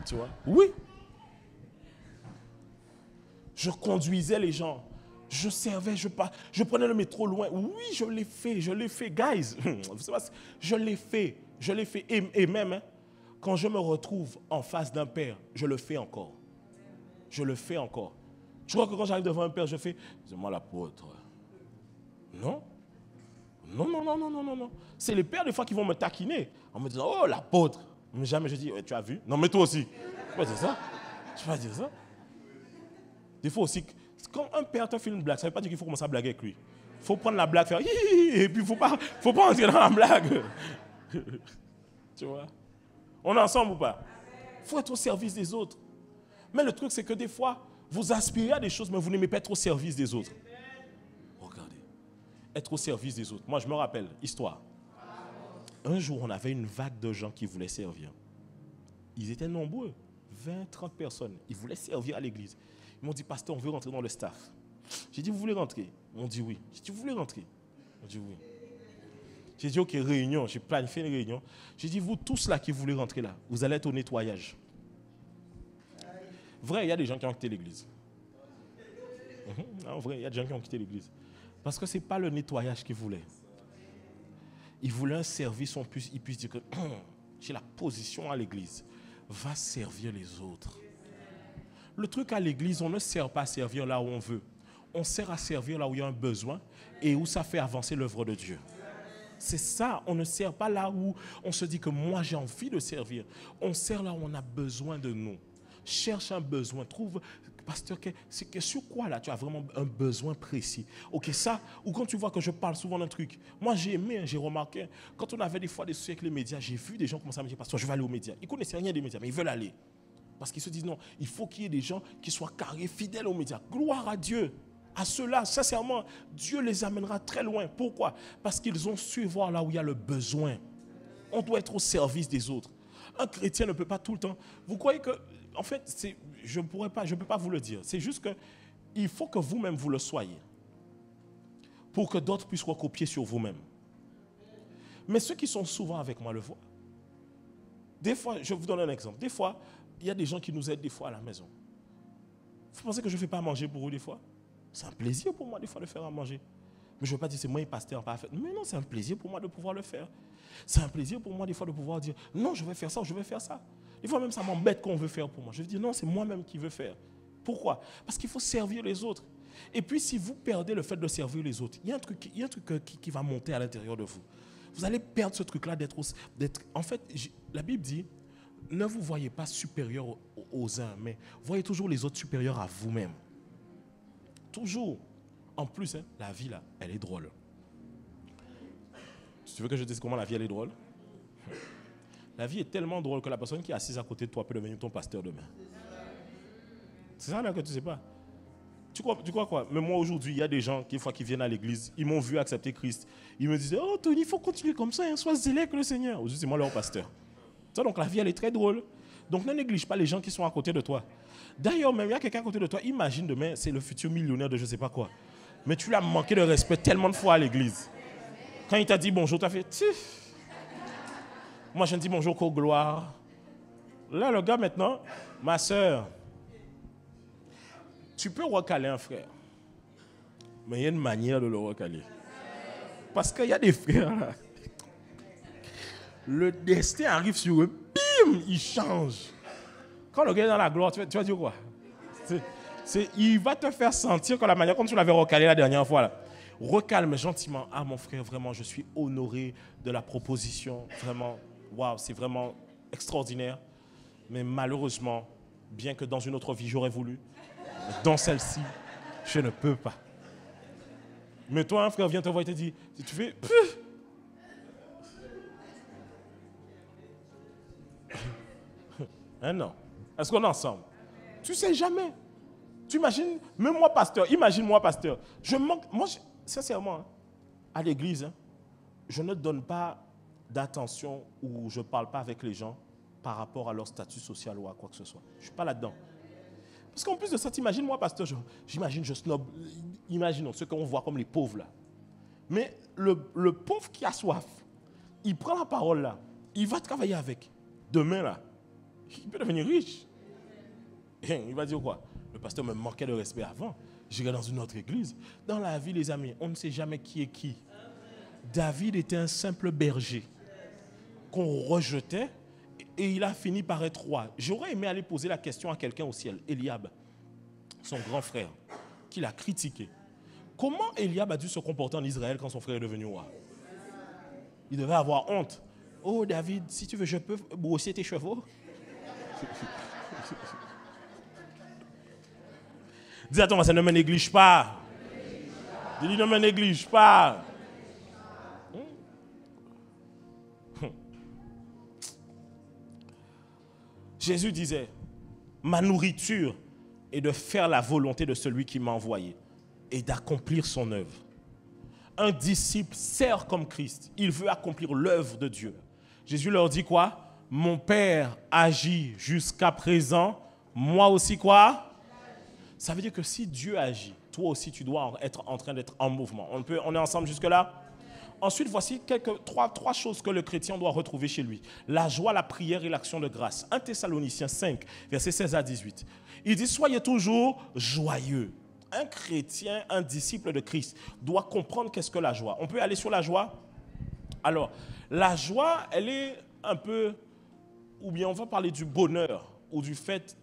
Tu vois? Oui. Je conduisais les gens. Je servais, je prenais le métro loin. Oui, je l'ai fait. Guys, je l'ai fait. Et même, quand je me retrouve en face d'un père, je le fais encore. Je le fais encore. Je crois que quand j'arrive devant un père, je fais, c'est moi l'apôtre. Non. C'est les pères des fois qui vont me taquiner en me disant, oh l'apôtre. Mais jamais je dis, ouais, tu as vu? Non mais toi aussi. Je ne vais pas dire ça. Des fois aussi, quand un père te fait une blague, ça ne veut pas dire qu'il faut commencer à blaguer avec lui. Il faut prendre la blague, faire et puis il ne faut pas entrer dans la blague. Tu vois? On est ensemble ou pas? Il faut être au service des autres. Mais le truc, c'est que des fois, vous aspirez à des choses, mais vous n'aimez pas être au service des autres. Regardez. Être au service des autres. Moi, je me rappelle, histoire. Un jour, on avait une vague de gens qui voulaient servir. Ils étaient nombreux. 20, 30 personnes. Ils voulaient servir à l'église. Ils m'ont dit, pasteur, on veut rentrer dans le staff. J'ai dit, vous voulez rentrer? Ils m'ont dit oui. J'ai dit, vous voulez rentrer? Ils m'ont dit oui. J'ai dit, ok, réunion. J'ai planifié une réunion. J'ai dit, vous tous là qui voulez rentrer là, vous allez être au nettoyage. Vrai, il y a des gens qui ont quitté l'église. En vrai, il y a des gens qui ont quitté l'église. Parce que ce n'est pas le nettoyage qu'ils voulaient. Ils voulaient un service où ils puissent dire que j'ai la position à l'église. Va servir les autres. Le truc à l'église, on ne sert pas à servir là où on veut. On sert à servir là où il y a un besoin et où ça fait avancer l'œuvre de Dieu. C'est ça, on ne sert pas là où on se dit que moi j'ai envie de servir. On sert là où on a besoin de nous. Cherche un besoin, trouve, pasteur, c'est sur quoi là tu as vraiment un besoin précis. Ok, ça, ou quand tu vois que je parle souvent d'un truc, moi j'ai aimé, j'ai remarqué, quand on avait des fois des soucis avec les médias, j'ai vu des gens commencer à me dire, pasteur, je vais aller aux médias. Ils ne connaissaient rien des médias, mais ils veulent aller. Parce qu'ils se disent, non, il faut qu'il y ait des gens qui soient carrés, fidèles aux médias. Gloire à Dieu. À ceux-là, sincèrement, Dieu les amènera très loin. Pourquoi? Parce qu'ils ont su voir là où il y a le besoin. On doit être au service des autres. Un chrétien ne peut pas tout le temps. Vous croyez que, en fait, je ne peux pas vous le dire. C'est juste qu'il faut que vous-même vous le soyez. Pour que d'autres puissent recopier sur vous-même. Mais ceux qui sont souvent avec moi le voient. Des fois, je vous donne un exemple. Des fois, il y a des gens qui nous aident des fois à la maison. Vous pensez que je ne fais pas à manger pour vous des fois? C'est un plaisir pour moi des fois de faire à manger. Mais je ne veux pas dire c'est moi et pasteur pas à faire. Mais non, c'est un plaisir pour moi de pouvoir le faire. C'est un plaisir pour moi des fois de pouvoir dire non, je vais faire ça ou je vais faire ça. Des fois même ça m'embête qu'on veut faire pour moi. Je vais dire non, c'est moi-même qui veux faire. Pourquoi? Parce qu'il faut servir les autres. Et puis si vous perdez le fait de servir les autres, il y a un truc qui va monter à l'intérieur de vous. Vous allez perdre ce truc-là d'être... En fait, la Bible dit, ne vous voyez pas supérieur aux uns, mais voyez toujours les autres supérieurs à vous-même. Toujours. En plus, la vie, là, elle est drôle. Tu veux que je te dise comment la vie, elle est drôle? La vie est tellement drôle que la personne qui est assise à côté de toi peut devenir ton pasteur demain. C'est ça là que tu ne sais pas. Tu crois quoi? Mais moi aujourd'hui, il y a des gens qui, une fois qu'ils viennent à l'église, ils m'ont vu accepter Christ. Ils me disaient, oh Tony, il faut continuer comme ça, sois zélé avec le Seigneur. Aujourd'hui, c'est moi leur pasteur. Ça, donc la vie, elle est très drôle. Donc ne néglige pas les gens qui sont à côté de toi. D'ailleurs, même il y a quelqu'un à côté de toi, imagine demain, c'est le futur millionnaire de je ne sais pas quoi. Mais tu lui as manqué de respect tellement de fois à l'église. Quand il t'a dit bonjour, tu as fait, tif. Moi, je ne dis bonjour qu'aux gloires. Là, le gars maintenant, ma soeur, tu peux recaler un frère. Mais il y a une manière de le recaler. Parce qu'il y a des frères là. Le destin arrive sur eux, bim, il change. Quand le gars est dans la gloire, tu vas dire quoi? Il va te faire sentir que la manière comme tu l'avais recalé la dernière fois. Là. Recalme gentiment. Ah mon frère, vraiment, je suis honoré de la proposition. Vraiment, waouh, c'est vraiment extraordinaire. Mais malheureusement, bien que dans une autre vie, j'aurais voulu, dans celle-ci, je ne peux pas. Mais toi, un frère vient te voir et te dit, si tu fais... Hein, non. Est-ce qu'on est ensemble? Tu sais jamais. Tu imagines, même moi pasteur, imagine-moi pasteur. Je manque, moi, sincèrement, hein, à l'église, hein, je ne donne pas d'attention ou je ne parle pas avec les gens par rapport à leur statut social ou à quoi que ce soit. Je ne suis pas là-dedans. Parce qu'en plus de ça, t'imagines, moi, pasteur, j'imagine, je snob, imaginons ceux qu'on voit comme les pauvres là. Mais le pauvre qui a soif, il prend la parole là, il va travailler avec. Demain là, il peut devenir riche. Et il va dire quoi? Le pasteur me manquait de respect avant. J'irai dans une autre église. Dans la vie, les amis, on ne sait jamais qui est qui. David était un simple berger qu'on rejetait. Et il a fini par être roi. J'aurais aimé aller poser la question à quelqu'un au ciel, Eliab, son grand frère, qui l'a critiqué. Comment Eliab a dû se comporter en Israël quand son frère est devenu roi? Il devait avoir honte. Oh David, si tu veux, je peux brosser tes chevaux. Dis à ton voisin, ne me néglige pas. Dis-lui, ne me néglige pas. Jésus disait, ma nourriture est de faire la volonté de celui qui m'a envoyé et d'accomplir son œuvre. Un disciple sert comme Christ. Il veut accomplir l'œuvre de Dieu. Jésus leur dit quoi? Mon Père agit jusqu'à présent. Moi aussi quoi? Ça veut dire que si Dieu agit, toi aussi tu dois être en train d'être en mouvement. On est ensemble jusque-là? Ensuite, voici trois choses que le chrétien doit retrouver chez lui. La joie, la prière et l'action de grâce. 1 Thessaloniciens 5, versets 16 à 18. Il dit, soyez toujours joyeux. Un chrétien, un disciple de Christ doit comprendre qu'est-ce que la joie. On peut aller sur la joie? Alors, la joie, elle est un peu, ou bien on va parler du bonheur, ou du fait,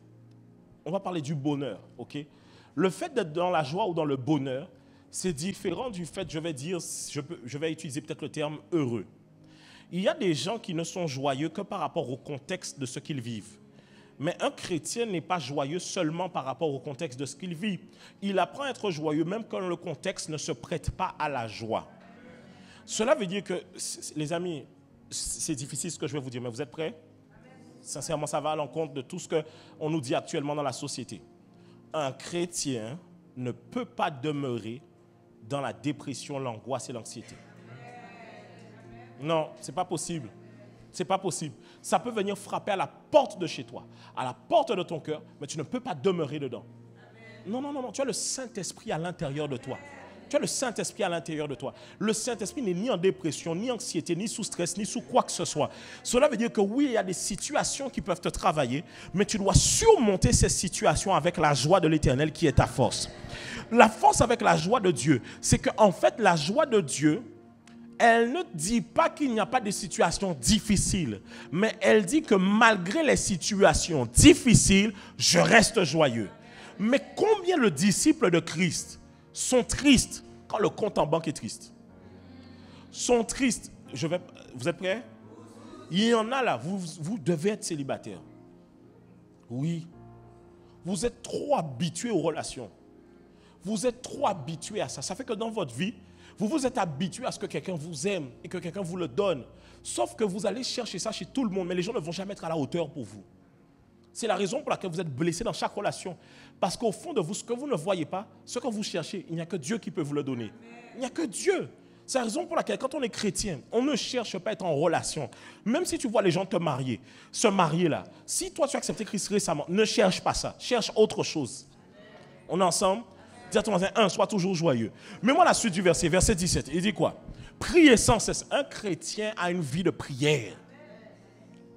on va parler du bonheur, ok? Le fait d'être dans la joie ou dans le bonheur, c'est différent du fait, je vais utiliser peut-être le terme heureux. Il y a des gens qui ne sont joyeux que par rapport au contexte de ce qu'ils vivent. Mais un chrétien n'est pas joyeux seulement par rapport au contexte de ce qu'il vit. Il apprend à être joyeux même quand le contexte ne se prête pas à la joie. Cela veut dire que, les amis, c'est difficile ce que je vais vous dire, mais vous êtes prêts? Sincèrement, ça va à l'encontre de tout ce qu'on nous dit actuellement dans la société. Un chrétien ne peut pas demeurer dans la dépression, l'angoisse et l'anxiété. Non, ce n'est pas possible. Ce n'est pas possible. Ça peut venir frapper à la porte de chez toi, à la porte de ton cœur, mais tu ne peux pas demeurer dedans. Non, non, non, non. Tu as le Saint-Esprit à l'intérieur de toi. Tu as le Saint-Esprit à l'intérieur de toi. Le Saint-Esprit n'est ni en dépression, ni anxiété, ni sous stress, ni sous quoi que ce soit. Cela veut dire que oui, il y a des situations qui peuvent te travailler, mais tu dois surmonter ces situations avec la joie de l'Éternel qui est ta force. La force avec la joie de Dieu, c'est qu'en fait, la joie de Dieu, elle ne dit pas qu'il n'y a pas de situations difficiles, mais elle dit que malgré les situations difficiles, je reste joyeux. Mais combien de disciples de Christ sont tristes quand le compte en banque est triste? Sont tristes. Vous êtes prêts? Il y en a là, vous devez être célibataire. Oui. Vous êtes trop habitués aux relations. Vous êtes trop habitués à ça. Ça fait que dans votre vie, vous vous êtes habitué à ce que quelqu'un vous aime et que quelqu'un vous le donne. Sauf que vous allez chercher ça chez tout le monde, mais les gens ne vont jamais être à la hauteur pour vous. C'est la raison pour laquelle vous êtes blessé dans chaque relation. Parce qu'au fond de vous, ce que vous ne voyez pas, ce que vous cherchez, il n'y a que Dieu qui peut vous le donner. Il n'y a que Dieu. C'est la raison pour laquelle, quand on est chrétien, on ne cherche pas à être en relation. Même si tu vois les gens se marier là, si toi tu as accepté Christ récemment, ne cherche pas ça. Cherche autre chose. On est ensemble? Dis à ton voisin, sois toujours joyeux. Mets-moi la suite du verset 17. Il dit quoi? Priez sans cesse. Un chrétien a une vie de prière.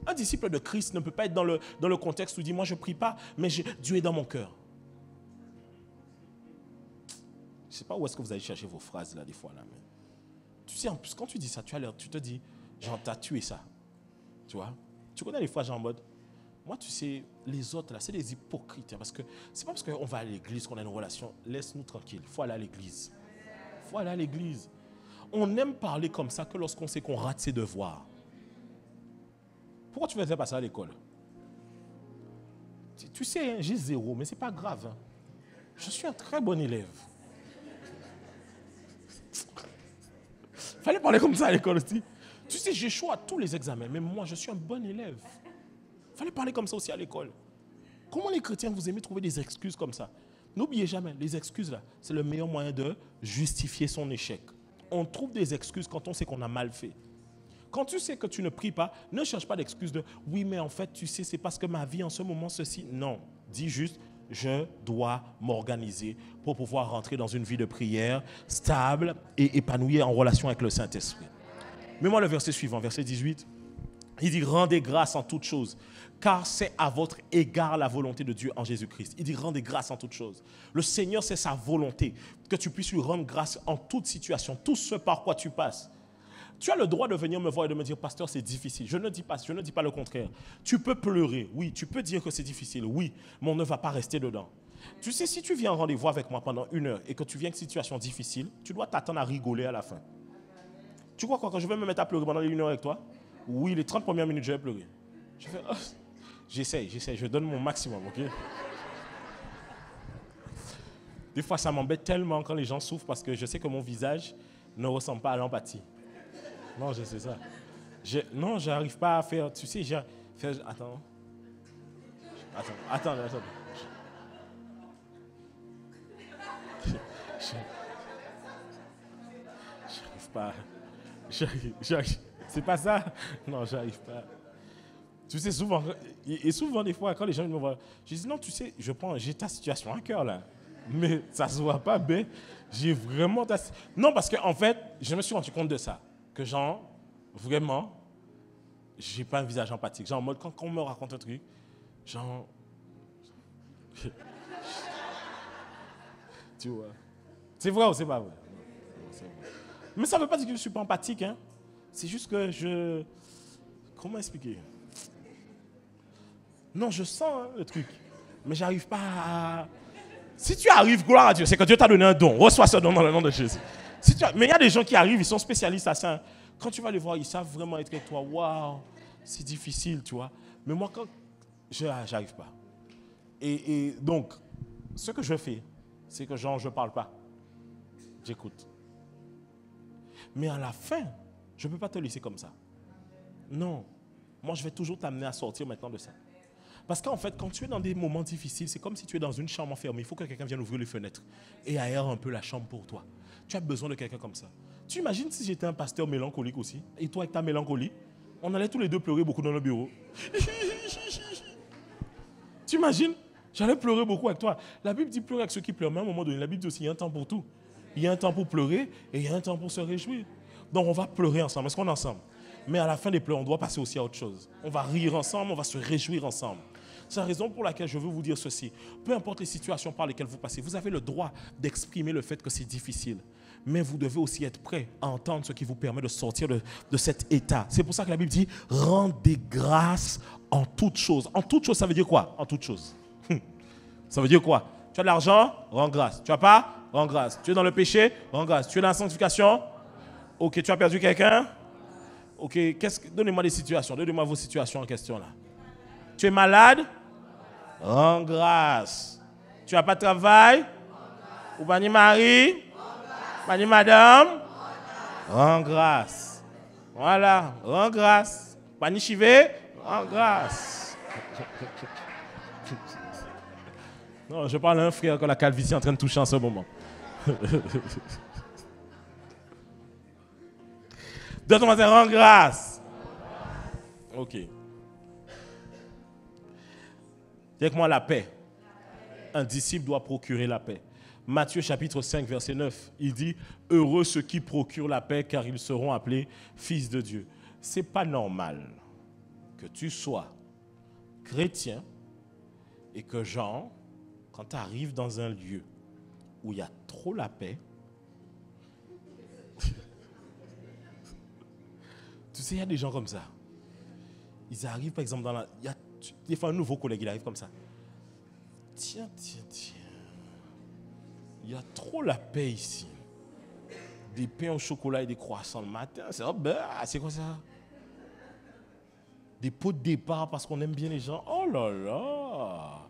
Un disciple de Christ ne peut pas être dans le contexte où il dit, moi je ne prie pas, mais Dieu est dans mon cœur. Je ne sais pas où est-ce que vous allez chercher vos phrases là, des fois. Là, mais... Tu sais, en plus, quand tu dis ça, tu te dis, genre, t'as tué ça. Tu vois? Tu connais les phrases genre en mode, moi, tu sais, les autres là, c'est des hypocrites. Hein, parce que c'est pas parce qu'on va à l'église qu'on a une relation. Laisse-nous tranquille. Il faut aller à l'église. Il faut aller à l'église. On aime parler comme ça que lorsqu'on sait qu'on rate ses devoirs. Pourquoi tu ne faisais pas ça à l'école? Tu sais, hein, j'ai 0, mais ce n'est pas grave. Hein. Je suis un très bon élève. Il fallait parler comme ça à l'école aussi. Tu sais, j'échoue à tous les examens, mais moi, je suis un bon élève. Il fallait parler comme ça aussi à l'école. Comment les chrétiens, vous aimez trouver des excuses comme ça? N'oubliez jamais, les excuses là, c'est le meilleur moyen de justifier son échec. On trouve des excuses quand on sait qu'on a mal fait. Quand tu sais que tu ne pries pas, ne cherche pas d'excuses de « oui, mais en fait, tu sais, c'est parce que ma vie en ce moment, ceci. » Non, dis juste « je dois m'organiser pour pouvoir rentrer dans une vie de prière stable et épanouie en relation avec le Saint-Esprit. » Mets-moi le verset suivant, verset 18. Il dit « rendez grâce en toutes choses, car c'est à votre égard la volonté de Dieu en Jésus-Christ. » Il dit « rendez grâce en toutes choses. » Le Seigneur, c'est sa volonté, que tu puisses lui rendre grâce en toute situation, tout ce par quoi tu passes. Tu as le droit de venir me voir et de me dire, pasteur, c'est difficile. Je ne dis pas le contraire. Tu peux pleurer, oui. Tu peux dire que c'est difficile, oui. Mais on ne va pas rester dedans. Tu sais, si tu viens en rendez-vous avec moi pendant 1 heure et que tu viens avec une situation difficile, tu dois t'attendre à rigoler à la fin. Tu crois quoi, quand je vais me mettre à pleurer pendant 1 heure avec toi? Oui, les 30 premières minutes, je vais pleurer. Je fais, oh, j'essaye, je donne mon maximum, ok? Des fois, ça m'embête tellement quand les gens souffrent parce que je sais que mon visage ne ressemble pas à l'empathie. Non, je sais ça. Non, je n'arrive pas à faire... Tu sais, attends. J'arrive pas. C'est pas ça. Non, j'arrive pas. Tu sais, souvent, et souvent des fois, quand les gens me voient, je dis non, tu sais, j'ai ta situation à cœur là. Mais ça se voit pas, ben, j'ai vraiment ta... Non, parce qu'en fait, je me suis rendu compte de ça. Que genre, vraiment, j'ai pas un visage empathique. Genre, en mode, quand on me raconte un truc, genre... Tu vois. C'est vrai ou c'est pas vrai? C'est vrai. Mais ça veut pas dire que je suis pas empathique, hein. C'est juste que Comment expliquer? Non, je sens le truc. Mais j'arrive pas à... Si tu arrives, gloire à Dieu, c'est que Dieu t'a donné un don. Reçois ce don dans le nom de Jésus. Mais il y a des gens qui arrivent, ils sont spécialistes à ça. Quand tu vas les voir, ils savent vraiment être avec toi. Waouh, c'est difficile, tu vois. Mais moi, quand j'arrive pas. Et donc, ce que je fais, c'est que genre, je ne parle pas. J'écoute. Mais à la fin, je ne peux pas te laisser comme ça. Non. Moi, je vais toujours t'amener à sortir maintenant de ça. Parce qu'en fait, quand tu es dans des moments difficiles, c'est comme si tu es dans une chambre enfermée. Il faut que quelqu'un vienne ouvrir les fenêtres et aère un peu la chambre pour toi. Tu as besoin de quelqu'un comme ça. Tu imagines si j'étais un pasteur mélancolique aussi, et toi avec ta mélancolie, on allait tous les deux pleurer beaucoup dans le bureau. Tu imagines? J'allais pleurer beaucoup avec toi. La Bible dit pleurer avec ceux qui pleurent, mais à un moment donné, la Bible dit aussi il y a un temps pour tout. Il y a un temps pour pleurer et il y a un temps pour se réjouir. Donc on va pleurer ensemble. Est-ce qu'on est ensemble? Mais à la fin des pleurs, on doit passer aussi à autre chose. On va rire ensemble, on va se réjouir ensemble. C'est la raison pour laquelle je veux vous dire ceci. Peu importe les situations par lesquelles vous passez, vous avez le droit d'exprimer le fait que c'est difficile. Mais vous devez aussi être prêt à entendre ce qui vous permet de sortir de cet état. C'est pour ça que la Bible dit « Rendez grâce en toutes choses ». En toutes choses, ça veut dire quoi? En toutes choses. Ça veut dire quoi? Tu as de l'argent? Rends grâce. Tu n'as pas? Rends grâce. Tu es dans le péché? Rends grâce. Tu es dans la sanctification? Ok, tu as perdu quelqu'un? Ok, donnez-moi des situations. Donnez-moi vos situations en question là. Tu es malade? Rends grâce. Tu n'as pas de travail? Ou pas ni mari? Pas ni madame? Rends grâce. Voilà, rends grâce. Pas ni chivé? Rends grâce. Non, je parle à un frère que la calvitie est en train de toucher en ce moment. Donne-moi un rends grâce. Ok. Dis avec moi la paix. Un disciple doit procurer la paix. Matthieu chapitre 5, verset 9, il dit « Heureux ceux qui procurent la paix, car ils seront appelés fils de Dieu. » Ce n'est pas normal que tu sois chrétien et que, genre, quand tu arrives dans un lieu où il y a trop la paix, tu sais, il y a des gens comme ça. Ils arrivent, par exemple, des fois, un nouveau collègue, il arrive comme ça. Tiens. Il y a trop la paix ici. Des pains au chocolat et des croissants le matin. C'est quoi ça? Des pots de départ parce qu'on aime bien les gens. Oh là là!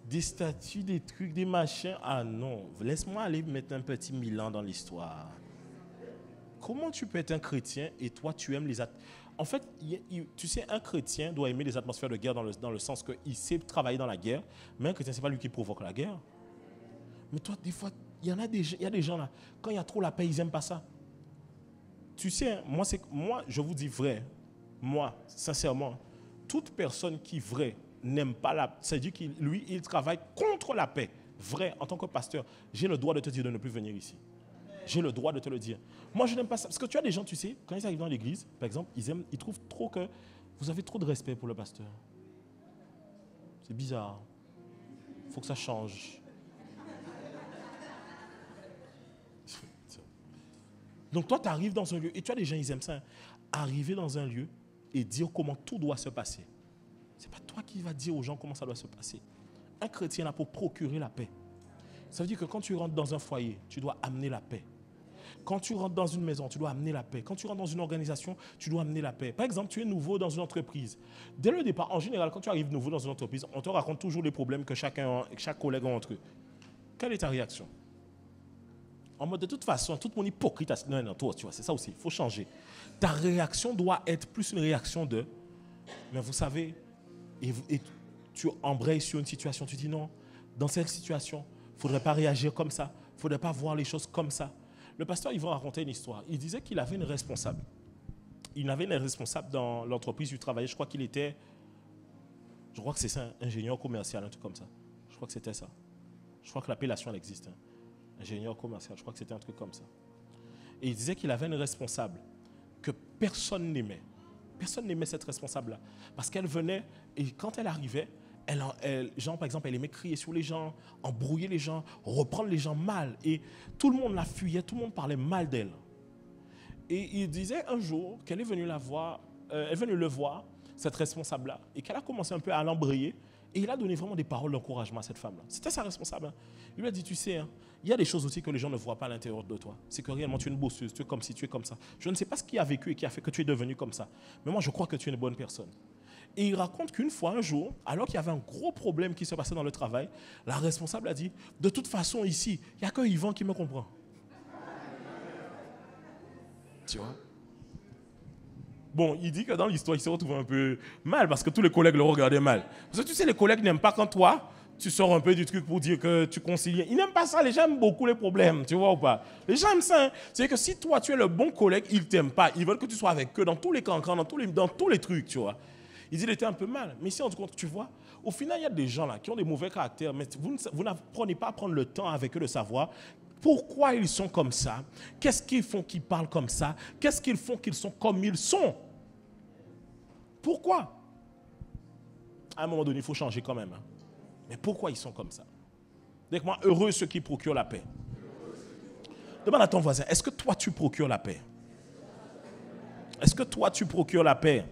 Des statues, des trucs, des machins. Ah non, laisse-moi aller mettre un petit Milan dans l'histoire. Comment tu peux être un chrétien et toi tu aimes les... En fait, tu sais, un chrétien doit aimer les atmosphères de guerre dans le sens qu'il sait travailler dans la guerre, mais un chrétien, ce n'est pas lui qui provoque la guerre. Mais toi, des fois, il y a des gens là, quand il y a trop la paix, ils n'aiment pas ça. Tu sais, moi, je vous dis vrai, moi, sincèrement, toute personne qui, vrai, n'aime pas la paix, c'est-à-dire qu'il il travaille contre la paix, vrai, en tant que pasteur, j'ai le droit de te dire de ne plus venir ici. J'ai le droit de te le dire. Moi, je n'aime pas ça. Parce que tu as des gens, tu sais, quand ils arrivent dans l'église, par exemple, ils trouvent trop que vous avez trop de respect pour le pasteur. C'est bizarre. Il faut que ça change. Donc toi, tu arrives dans un lieu, et tu as des gens, ils aiment ça, hein, arriver dans un lieu et dire comment tout doit se passer. Ce n'est pas toi qui vas dire aux gens comment ça doit se passer. Un chrétien est là pour procurer la paix. Ça veut dire que quand tu rentres dans un foyer, tu dois amener la paix. Quand tu rentres dans une maison, tu dois amener la paix. Quand tu rentres dans une organisation, tu dois amener la paix. Par exemple, tu es nouveau dans une entreprise. Dès le départ, en général, quand tu arrives nouveau dans une entreprise, on te raconte toujours les problèmes que chaque collègue a entre eux. Quelle est ta réaction? En mode, de toute façon, tout le monde hypocrite. Non, toi, tu vois, c'est ça aussi, il faut changer. Ta réaction doit être plus une réaction de, mais vous savez, et tu embrayes sur une situation, tu dis non, dans cette situation, il ne faudrait pas réagir comme ça, il ne faudrait pas voir les choses comme ça. Le pasteur, il va raconter une histoire. Il disait qu'il avait une responsable. Il avait une responsable dans l'entreprise où il travaillait. Je crois que c'est ça, ingénieur commercial, un truc comme ça. Je crois que c'était ça. Je crois que l'appellation, elle existe. Hein. Ingénieur commercial, je crois que c'était un truc comme ça. Et il disait qu'il avait une responsable que personne n'aimait. Personne n'aimait cette responsable-là. Parce qu'elle venait, et quand elle arrivait, genre, par exemple, elle aimait crier sur les gens, embrouiller les gens, reprendre les gens mal. Et tout le monde la fuyait, tout le monde parlait mal d'elle. Et il disait un jour qu'elle est venue elle est venue le voir, cette responsable-là, et qu'elle a commencé un peu à l'embrayer. Et il a donné vraiment des paroles d'encouragement à cette femme-là. C'était sa responsable. Hein. Il lui a dit, tu sais, hein, il y a des choses aussi que les gens ne voient pas à l'intérieur de toi. C'est que réellement, tu es une bosseuse, tu es comme si tu es comme ça. Je ne sais pas ce qui a vécu et qui a fait que tu es devenu comme ça. Mais moi, je crois que tu es une bonne personne. Et il raconte qu'une fois, un jour, alors qu'il y avait un gros problème qui se passait dans le travail, la responsable a dit, de toute façon, ici, il n'y a que Yvan qui me comprend. Tu vois? Bon, il dit que dans l'histoire, il se retrouve un peu mal parce que tous les collègues le regardaient mal. Parce que tu sais, les collègues n'aiment pas quand toi, tu sors un peu du truc pour dire que tu concilies. Ils n'aiment pas ça, les gens aiment beaucoup les problèmes, tu vois ou pas? Les gens aiment ça. Hein. C'est que si toi, tu es le bon collègue, ils ne t'aiment pas. Ils veulent que tu sois avec eux dans tous les cancans, dans tous les trucs, tu vois. Il dit, il était un peu mal. Mais ici, on se compte, tu vois, au final, il y a des gens là qui ont des mauvais caractères, mais vous n'apprenez pas à prendre le temps avec eux de savoir Pourquoi ils sont comme ça? Qu'est-ce qu'ils font qu'ils parlent comme ça? Qu'est-ce qu'ils font qu'ils sont comme ils sont? Pourquoi? À un moment donné, il faut changer quand même. Hein. Mais pourquoi ils sont comme ça? Dites-moi, heureux ceux qui procurent la paix. Demande à ton voisin, est-ce que toi tu procures la paix? Est-ce que toi tu procures la paix?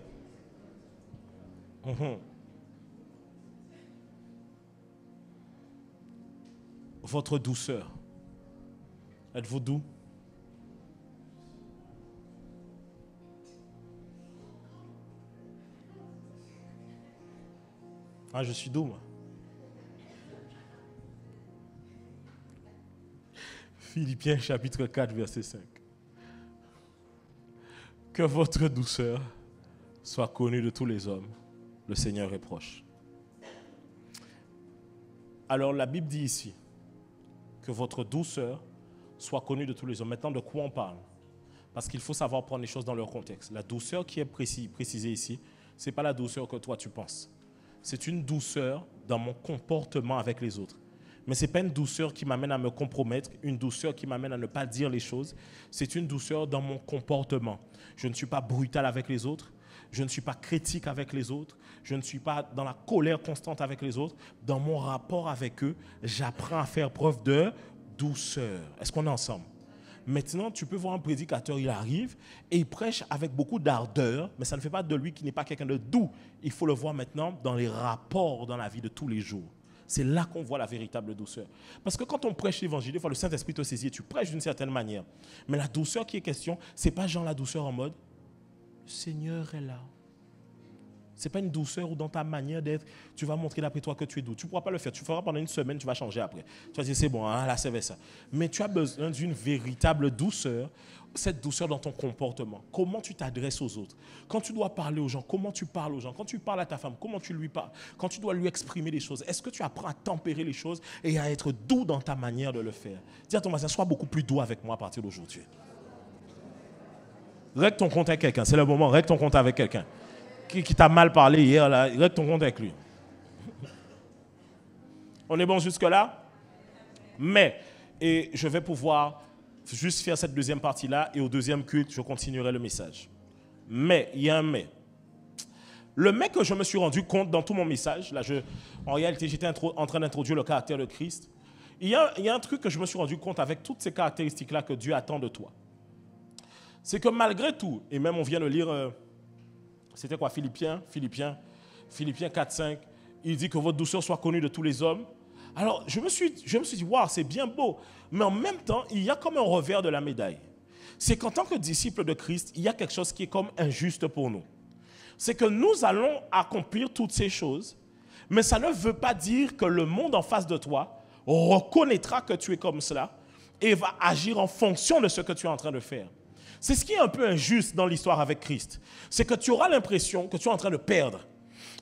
Votre douceur. Êtes-vous doux? Ah, je suis doux, moi. Philippiens chapitre 4, verset 5. Que votre douceur soit connue de tous les hommes. Le Seigneur est proche. Alors la Bible dit ici que votre douceur soit connue de tous les hommes. Maintenant, de quoi on parle? Parce qu'il faut savoir prendre les choses dans leur contexte. La douceur qui est précisée ici, ce n'est pas la douceur que toi tu penses. C'est une douceur dans mon comportement avec les autres. Mais ce n'est pas une douceur qui m'amène à me compromettre, une douceur qui m'amène à ne pas dire les choses. C'est une douceur dans mon comportement. Je ne suis pas brutal avec les autres. Je ne suis pas critique avec les autres. Je ne suis pas dans la colère constante avec les autres. Dans mon rapport avec eux, j'apprends à faire preuve de douceur. Est-ce qu'on est ensemble? Maintenant, tu peux voir un prédicateur, il arrive et il prêche avec beaucoup d'ardeur, mais ça ne fait pas de lui qu'il n'est pas quelqu'un de doux. Il faut le voir maintenant dans les rapports dans la vie de tous les jours. C'est là qu'on voit la véritable douceur. Parce que quand on prêche l'évangile, des fois le Saint-Esprit te saisit et tu prêches d'une certaine manière. Mais la douceur qui est question, ce n'est pas genre la douceur en mode « Le Seigneur est là ». Ce n'est pas une douceur où dans ta manière d'être, tu vas montrer d'après toi que tu es doux. Tu ne pourras pas le faire. Tu le feras pendant une semaine, tu vas changer après. Tu vas dire c'est bon, hein, là c'est ça. Mais tu as besoin d'une véritable douceur, cette douceur dans ton comportement. Comment tu t'adresses aux autres? Quand tu dois parler aux gens, comment tu parles aux gens? Quand tu parles à ta femme, comment tu lui parles? Quand tu dois lui exprimer des choses, est-ce que tu apprends à tempérer les choses et à être doux dans ta manière de le faire? Dis à ton voisin, sois beaucoup plus doux avec moi à partir d'aujourd'hui. Règle ton compte avec quelqu'un, c'est le moment, règle ton compte avec quelqu'un. Qui t'a mal parlé hier, là, règle ton compte avec lui. On est bon jusque-là? Mais, et je vais pouvoir juste faire cette deuxième partie-là, et au deuxième culte, je continuerai le message. Mais, il y a un mais. Le mais que je me suis rendu compte dans tout mon message, là, en réalité, j'étais en train d'introduire le caractère de Christ. Il y a un truc que je me suis rendu compte avec toutes ces caractéristiques-là que Dieu attend de toi. C'est que malgré tout, et même on vient de lire... C'était quoi, Philippiens 4, 5, il dit que votre douceur soit connue de tous les hommes. Alors, je me suis dit, waouh, c'est bien beau. Mais en même temps, il y a comme un revers de la médaille. C'est qu'en tant que disciples de Christ, il y a quelque chose qui est comme injuste pour nous. C'est que nous allons accomplir toutes ces choses, mais ça ne veut pas dire que le monde en face de toi reconnaîtra que tu es comme cela et va agir en fonction de ce que tu es en train de faire. C'est ce qui est un peu injuste dans l'histoire avec Christ. C'est que tu auras l'impression que tu es en train de perdre.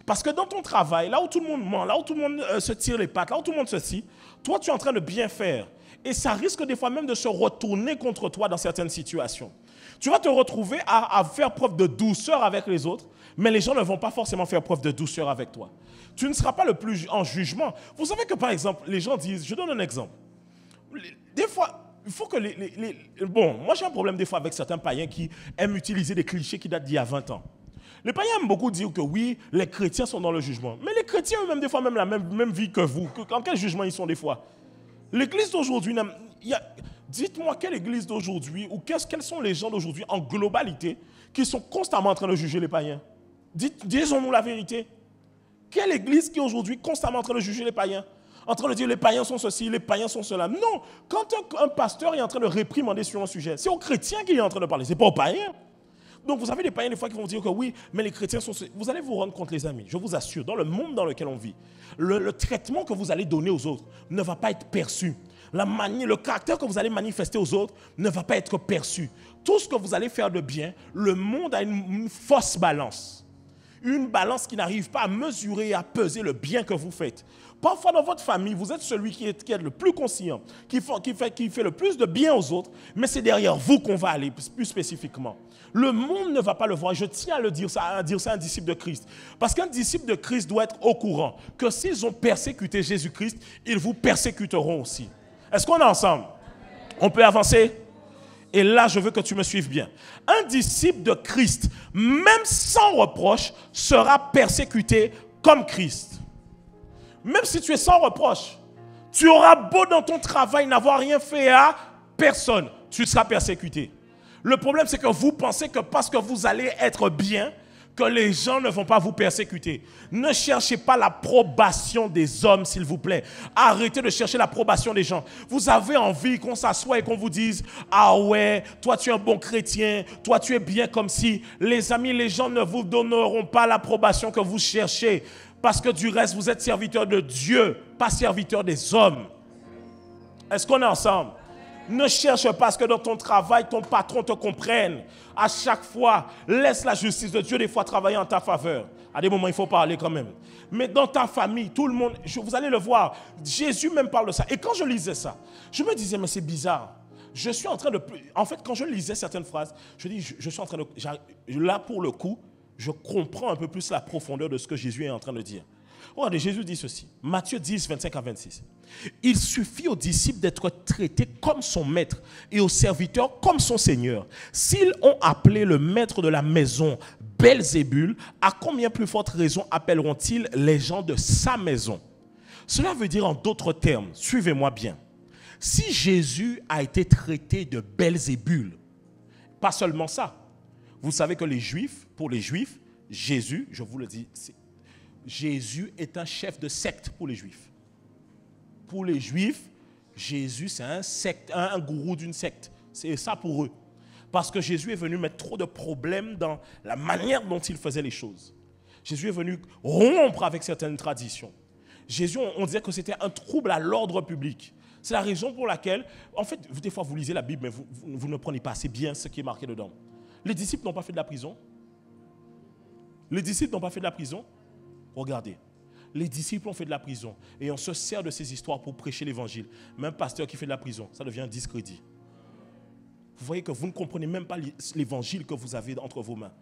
Parce que dans ton travail, là où tout le monde ment, là où tout le monde se tire les pattes, là où tout le monde se scie, toi tu es en train de bien faire. Et ça risque des fois même de se retourner contre toi dans certaines situations. Tu vas te retrouver à faire preuve de douceur avec les autres, mais les gens ne vont pas forcément faire preuve de douceur avec toi. Tu ne seras pas le plus en jugement. Vous savez que par exemple, les gens disent, je donne un exemple. Des fois... Il faut que Bon, moi j'ai un problème des fois avec certains païens qui aiment utiliser des clichés qui datent d'il y a 20 ans. Les païens aiment beaucoup dire que oui, les chrétiens sont dans le jugement. Mais les chrétiens eux-mêmes, des fois, même la même vie que vous. En quel jugement ils sont des fois? L'église d'aujourd'hui, dites-moi quelle église d'aujourd'hui ou quels sont les gens d'aujourd'hui en globalité qui sont constamment en train de juger les païens? Disons-nous la vérité. Quelle église qui est aujourd'hui constamment en train de juger les païens? En train de dire les païens sont ceci, les païens sont cela. Non, quand un pasteur est en train de réprimander sur un sujet, c'est aux chrétiens qu'il est en train de parler, ce n'est pas aux païens. Donc vous avez des païens des fois qui vont dire que oui, mais les chrétiens sont... Vous allez vous rendre compte les amis, je vous assure, dans le monde dans lequel on vit, le traitement que vous allez donner aux autres ne va pas être perçu. Le caractère que vous allez manifester aux autres ne va pas être perçu. Tout ce que vous allez faire de bien, le monde a une fausse balance. Une balance qui n'arrive pas à mesurer et à peser le bien que vous faites. Parfois dans votre famille, vous êtes celui qui est le plus conscient, qui fait le plus de bien aux autres, mais c'est derrière vous qu'on va aller plus spécifiquement. Le monde ne va pas le voir. Je tiens à dire ça à un disciple de Christ. Parce qu'un disciple de Christ doit être au courant que s'ils ont persécuté Jésus-Christ, ils vous persécuteront aussi. Est-ce qu'on est ensemble? On peut avancer? Et là, je veux que tu me suives bien. Un disciple de Christ, même sans reproche, sera persécuté comme Christ. Même si tu es sans reproche, tu auras beau dans ton travail n'avoir rien fait à personne, tu seras persécuté. Le problème, c'est que vous pensez que parce que vous allez être bien, que les gens ne vont pas vous persécuter. Ne cherchez pas l'approbation des hommes, s'il vous plaît. Arrêtez de chercher l'approbation des gens. Vous avez envie qu'on s'assoie et qu'on vous dise « Ah ouais, toi tu es un bon chrétien, toi tu es bien comme si... » Les amis, les gens ne vous donneront pas l'approbation que vous cherchez. Parce que du reste, vous êtes serviteur de Dieu, pas serviteur des hommes. Est-ce qu'on est ensemble? Ne cherche pas à ce que dans ton travail, ton patron te comprenne. À chaque fois, laisse la justice de Dieu des fois travailler en ta faveur. À des moments, il faut parler quand même. Mais dans ta famille, tout le monde, vous allez le voir, Jésus même parle de ça. Et quand je lisais ça, je me disais, mais c'est bizarre. Je suis en train de... En fait, quand je lisais certaines phrases, je dis, je suis en train de... Là, pour le coup, je comprends un peu plus la profondeur de ce que Jésus est en train de dire. Regardez, Jésus dit ceci, Matthieu 10, 25 à 26. Il suffit aux disciples d'être traités comme son maître et aux serviteurs comme son seigneur. S'ils ont appelé le maître de la maison Belzébul, à combien plus forte raison appelleront-ils les gens de sa maison? Cela veut dire en d'autres termes, suivez-moi bien. Si Jésus a été traité de Belzébul, pas seulement ça. Vous savez que les Juifs, pour les Juifs, Jésus, je vous le dis, Jésus est un chef de secte pour les Juifs. Pour les Juifs, Jésus c'est un gourou d'une secte. C'est ça pour eux. Parce que Jésus est venu mettre trop de problèmes dans la manière dont il faisait les choses. Jésus est venu rompre avec certaines traditions. Jésus, on disait que c'était un trouble à l'ordre public. C'est la raison pour laquelle, en fait, des fois vous lisez la Bible, mais vous ne prenez pas assez bien ce qui est marqué dedans. Les disciples n'ont pas fait de la prison. Les disciples n'ont pas fait de la prison. Regardez, les disciples ont fait de la prison et on se sert de ces histoires pour prêcher l'évangile. Même pasteur qui fait de la prison, ça devient un discrédit. Vous voyez que vous ne comprenez même pas l'évangile que vous avez entre vos mains.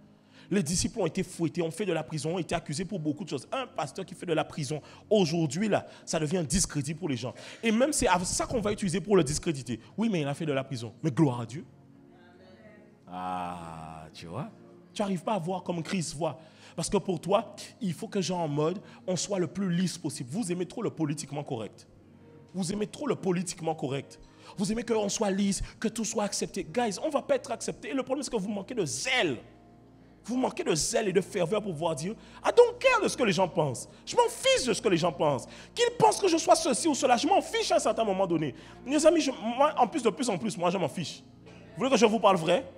Les disciples ont été fouettés, ont fait de la prison, ont été accusés pour beaucoup de choses. Un pasteur qui fait de la prison, aujourd'hui, là, ça devient un discrédit pour les gens. Et même c'est ça qu'on va utiliser pour le discréditer. Oui, mais il a fait de la prison. Mais gloire à Dieu. Ah, tu vois, tu n'arrives pas à voir comme Christ voit. Parce que pour toi, il faut que genre en mode, on soit le plus lisse possible. Vous aimez trop le politiquement correct. Vous aimez trop le politiquement correct. Vous aimez qu'on soit lisse, que tout soit accepté. Guys, on ne va pas être accepté. Et le problème, c'est que vous manquez de zèle. Vous manquez de zèle et de ferveur pour pouvoir dire « I don't care de ce que les gens pensent. Je m'en fiche de ce que les gens pensent. Qu'ils pensent que je sois ceci ou cela, je m'en fiche à un certain moment donné. » Mes amis, moi, en plus, moi, je m'en fiche. Vous voulez que je vous parle vrai?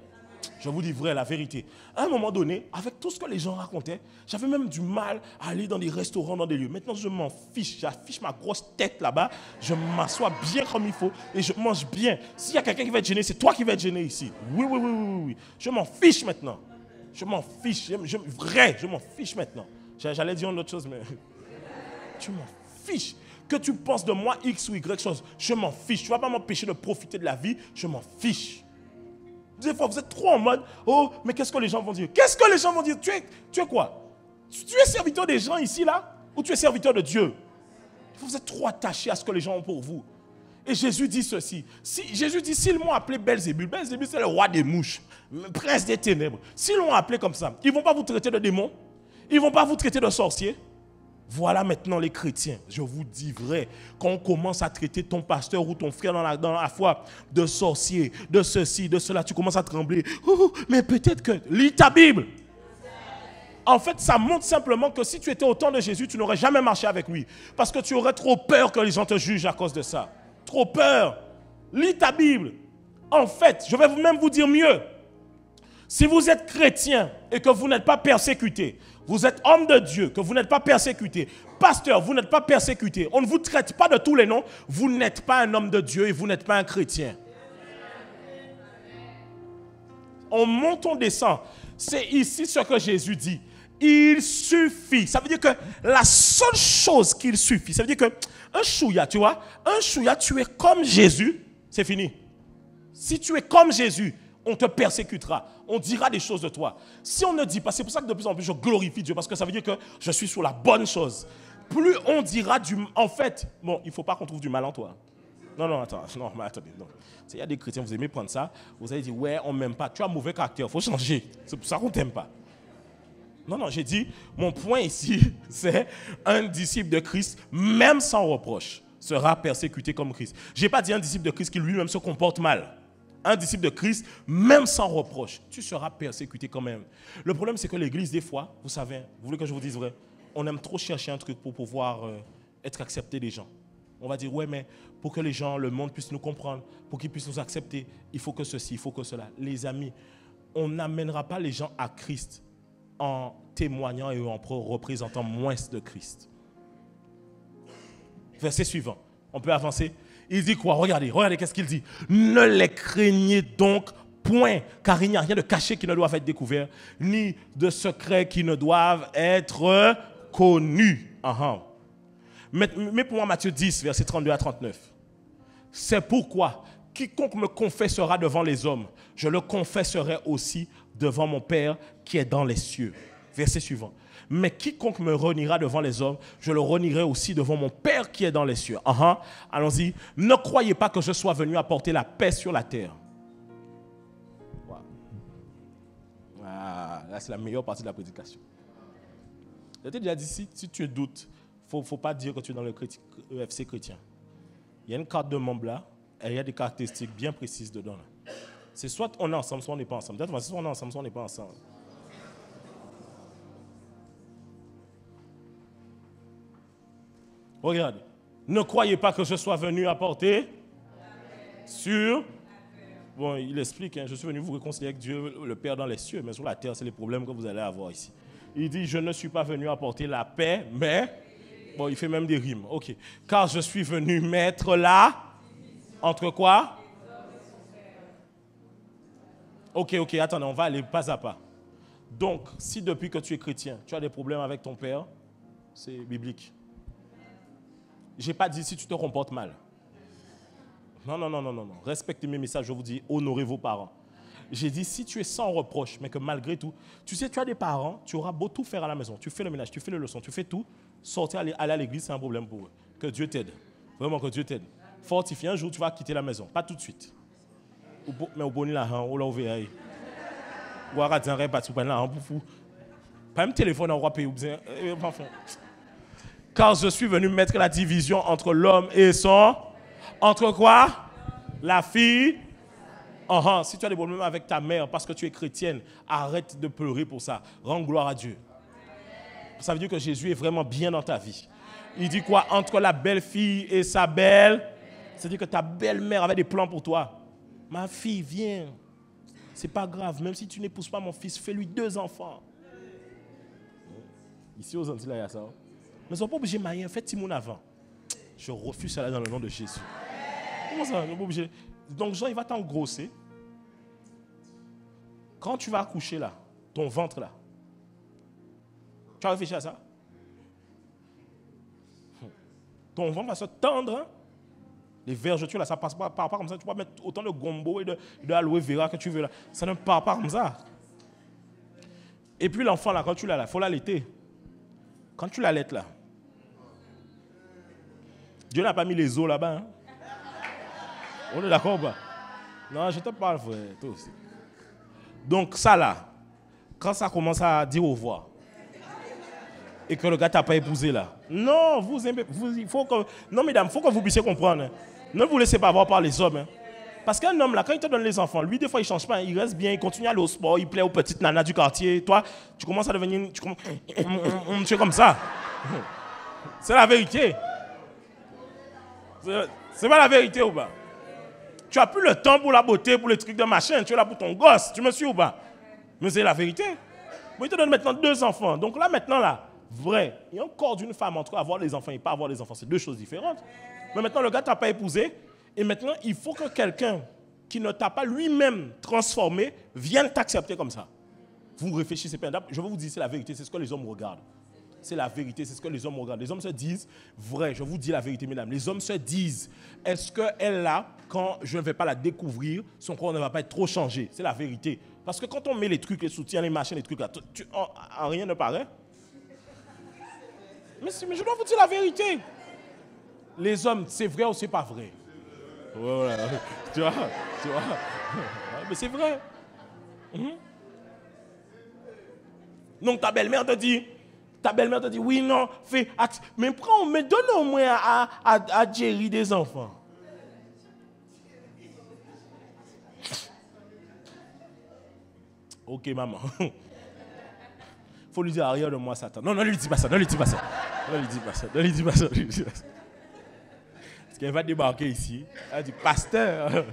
Je vous dis vrai, la vérité. À un moment donné, avec tout ce que les gens racontaient, j'avais même du mal à aller dans des restaurants, dans des lieux. Maintenant, je m'en fiche. J'affiche ma grosse tête là-bas. Je m'assois bien comme il faut et je mange bien. S'il y a quelqu'un qui va être gêné, c'est toi qui vas être gêné ici. Oui. Je m'en fiche maintenant. Je m'en fiche. Je m'en fiche maintenant. J'allais dire une autre chose, mais... Tu m'en fiches. Que tu penses de moi X ou Y chose, je m'en fiche. Tu ne vas pas m'empêcher de profiter de la vie. Je m'en fiche. Des fois, vous êtes trop en mode, oh, mais qu'est-ce que les gens vont dire? Qu'est-ce que les gens vont dire? Tu es quoi? Tu es serviteur des gens ici, là? Ou tu es serviteur de Dieu? Vous êtes trop attachés à ce que les gens ont pour vous. Et Jésus dit ceci. Jésus dit, s'ils m'ont appelé Belzébul, Belzébul c'est le roi des mouches, prince des ténèbres. S'ils l'ont appelé comme ça, ils ne vont pas vous traiter de démons? Ils ne vont pas vous traiter de sorciers? Voilà maintenant les chrétiens, je vous dis vrai, quand on commence à traiter ton pasteur ou ton frère dans la foi de sorcier, de ceci, de cela, tu commences à trembler. Oh, mais peut-être que, lis ta Bible. En fait, ça montre simplement que si tu étais au temps de Jésus, tu n'aurais jamais marché avec lui. Parce que tu aurais trop peur que les gens te jugent à cause de ça. Trop peur. Lis ta Bible. En fait, je vais même vous dire mieux. Si vous êtes chrétien et que vous n'êtes pas persécuté, vous êtes homme de Dieu, que vous n'êtes pas persécuté, pasteur, vous n'êtes pas persécuté, on ne vous traite pas de tous les noms, vous n'êtes pas un homme de Dieu et vous n'êtes pas un chrétien. On monte, on descend. C'est ici ce que Jésus dit. Il suffit. Ça veut dire que la seule chose qu'il suffit, ça veut dire que un chouïa, tu vois, un chouïa, tu es comme Jésus, c'est fini. Si tu es comme Jésus, on te persécutera. On dira des choses de toi. Si on ne dit pas, c'est pour ça que de plus en plus je glorifie Dieu, parce que ça veut dire que je suis sur la bonne chose. Plus on dira du... En fait, bon, il ne faut pas qu'on trouve du mal en toi. Non, attends. Non, mais attendez. Non. Il y a des chrétiens, vous aimez prendre ça. Vous allez dire, ouais, on ne m'aime pas. Tu as un mauvais caractère, il faut changer. C'est pour ça qu'on ne t'aime pas. Non, j'ai dit, mon point ici, c'est un disciple de Christ, même sans reproche, sera persécuté comme Christ. Je n'ai pas dit un disciple de Christ qui lui-même se comporte mal. Un disciple de Christ, même sans reproche, tu seras persécuté quand même. Le problème, c'est que l'Église, des fois, vous savez, vous voulez que je vous dise vrai, on aime trop chercher un truc pour pouvoir être accepté des gens. On va dire, ouais, mais pour que les gens, le monde puisse nous comprendre, pour qu'ils puissent nous accepter, il faut que ceci, il faut que cela. Les amis, on n'amènera pas les gens à Christ en témoignant et en représentant moins de Christ. Verset suivant. On peut avancer. Il dit quoi? Regardez, qu'est-ce qu'il dit. Ne les craignez donc point, car il n'y a rien de caché qui ne doit être découvert, ni de secrets qui ne doivent être connus. Mais pour moi, Matthieu 10, versets 32 à 39. C'est pourquoi quiconque me confessera devant les hommes, je le confesserai aussi devant mon Père qui est dans les cieux. Verset suivant. Mais quiconque me reniera devant les hommes, je le renierai aussi devant mon Père qui est dans les cieux. Allons-y. Ne croyez pas que je sois venu apporter la paix sur la terre. Wow. Là, c'est la meilleure partie de la prédication. Je t'ai déjà dit, si tu doutes, il ne faut pas dire que tu es dans le EFC chrétien. Il y a une carte de membre là, et il y a des caractéristiques bien précises dedans. Là. C'est soit on est ensemble, soit on n'est pas ensemble. Peut-être soit on est ensemble, soit on n'est pas ensemble. Regardez. Ne croyez pas que je sois venu apporter sur... Bon, il explique, je suis venu vous réconcilier avec Dieu, le Père dans les cieux, mais sur la terre, c'est les problèmes que vous allez avoir ici. Il dit, je ne suis pas venu apporter la paix, mais... Bon, il fait même des rimes. OK. Car je suis venu mettre là... Entre quoi? OK, attendez, on va aller pas à pas. Donc, si depuis que tu es chrétien, tu as des problèmes avec ton père, c'est biblique. Je n'ai pas dit si tu te comportes mal. Non. Respectez mes messages, je vous dis, honorez vos parents. J'ai dit, si tu es sans reproche, mais que malgré tout, tu sais, tu as des parents, tu auras beau tout faire à la maison. Tu fais le ménage, tu fais les leçons, tu fais tout. Sortir, aller à l'église, c'est un problème pour eux. Que Dieu t'aide. Vraiment, que Dieu t'aide. Fortifié, un jour, tu vas quitter la maison. Pas tout de suite. Mais au bon là, on l'a ouvert. Ou à dire, pas tout là, pour fou. Pas même téléphone, on va payer. Car je suis venu mettre la division entre l'homme et son... Entre quoi? La fille. Si tu as des problèmes avec ta mère parce que tu es chrétienne, arrête de pleurer pour ça. Rends gloire à Dieu. Ça veut dire que Jésus est vraiment bien dans ta vie. Il dit quoi? Entre la belle-fille et sa belle... C'est-à-dire que ta belle-mère avait des plans pour toi. Ma fille, viens. C'est pas grave. Même si tu n'épouses pas mon fils, fais-lui 2 enfants. Ici aux Antilles, il y a ça. Mais ils ne sont pas obligés de marier. Faites Timoun avant. Je refuse cela dans le nom de Jésus. Comment ça? Ils ne sont pas obligés. Donc Jean, il va t'engrosser. Quand tu vas accoucher là, ton ventre là, tu as réfléchi à ça? Ton ventre va se tendre. Hein? Les vergetures, là, ça ne part pas comme ça. Tu peux mettre autant de gombo et de aloe vera que tu veux là. Ça ne part pas comme ça. Et puis l'enfant, là, quand tu l'as là, il faut l'allaiter. Quand tu l'allaites là, Dieu n'a pas mis les os là-bas. Hein? On est d'accord ou pas? Non, je te parle, frère. Toi aussi. Donc ça là, quand ça commence à dire au revoir, et que le gars t'a pas épousé là. Non, non, mesdames, il faut que vous puissiez comprendre. Hein. Ne vous laissez pas avoir par les hommes. Hein. Parce qu'un homme là, quand il te donne les enfants, lui, des fois, il ne change pas. Hein. Il reste bien, il continue à aller au sport, il plaît aux petites nanas du quartier. Toi, tu commences à devenir... Tu es comme ça. C'est la vérité. C'est pas la vérité ou pas? Tu n'as plus le temps pour la beauté, pour les trucs de machin. Tu es là pour ton gosse. Tu me suis ou pas? Mais c'est la vérité. Bon, il te donne maintenant 2 enfants. Donc là, maintenant, là, vrai. Il y a un corps d'une femme entre avoir les enfants et pas avoir les enfants. C'est 2 choses différentes. Mais maintenant, le gars ne t'a pas épousé. Et maintenant, il faut que quelqu'un qui ne t'a pas lui-même transformé vienne t'accepter comme ça. Vous réfléchissez pas. Je vais vous dire, c'est la vérité. C'est ce que les hommes regardent. C'est la vérité. C'est ce que les hommes regardent. Les hommes se disent, vrai, je vous dis la vérité, mesdames. Les hommes se disent, est-ce qu'elle, là, quand je ne vais pas la découvrir, son corps ne va pas être trop changé? C'est la vérité. Parce que quand on met les trucs, les soutiens, les machins, les trucs là, rien ne paraît. Mais je dois vous dire la vérité. Les hommes, c'est vrai ou c'est pas vrai? Voilà. Tu vois. Mais c'est vrai. Donc ta belle-mère te dit, oui, non, fais acte. Mais prends, mais donne au moins à Jerry des enfants. Ok, maman. Faut lui dire arrière de moi, Satan. Non, ne lui dis pas ça. Parce qu'elle va débarquer ici. Elle dit, pasteur.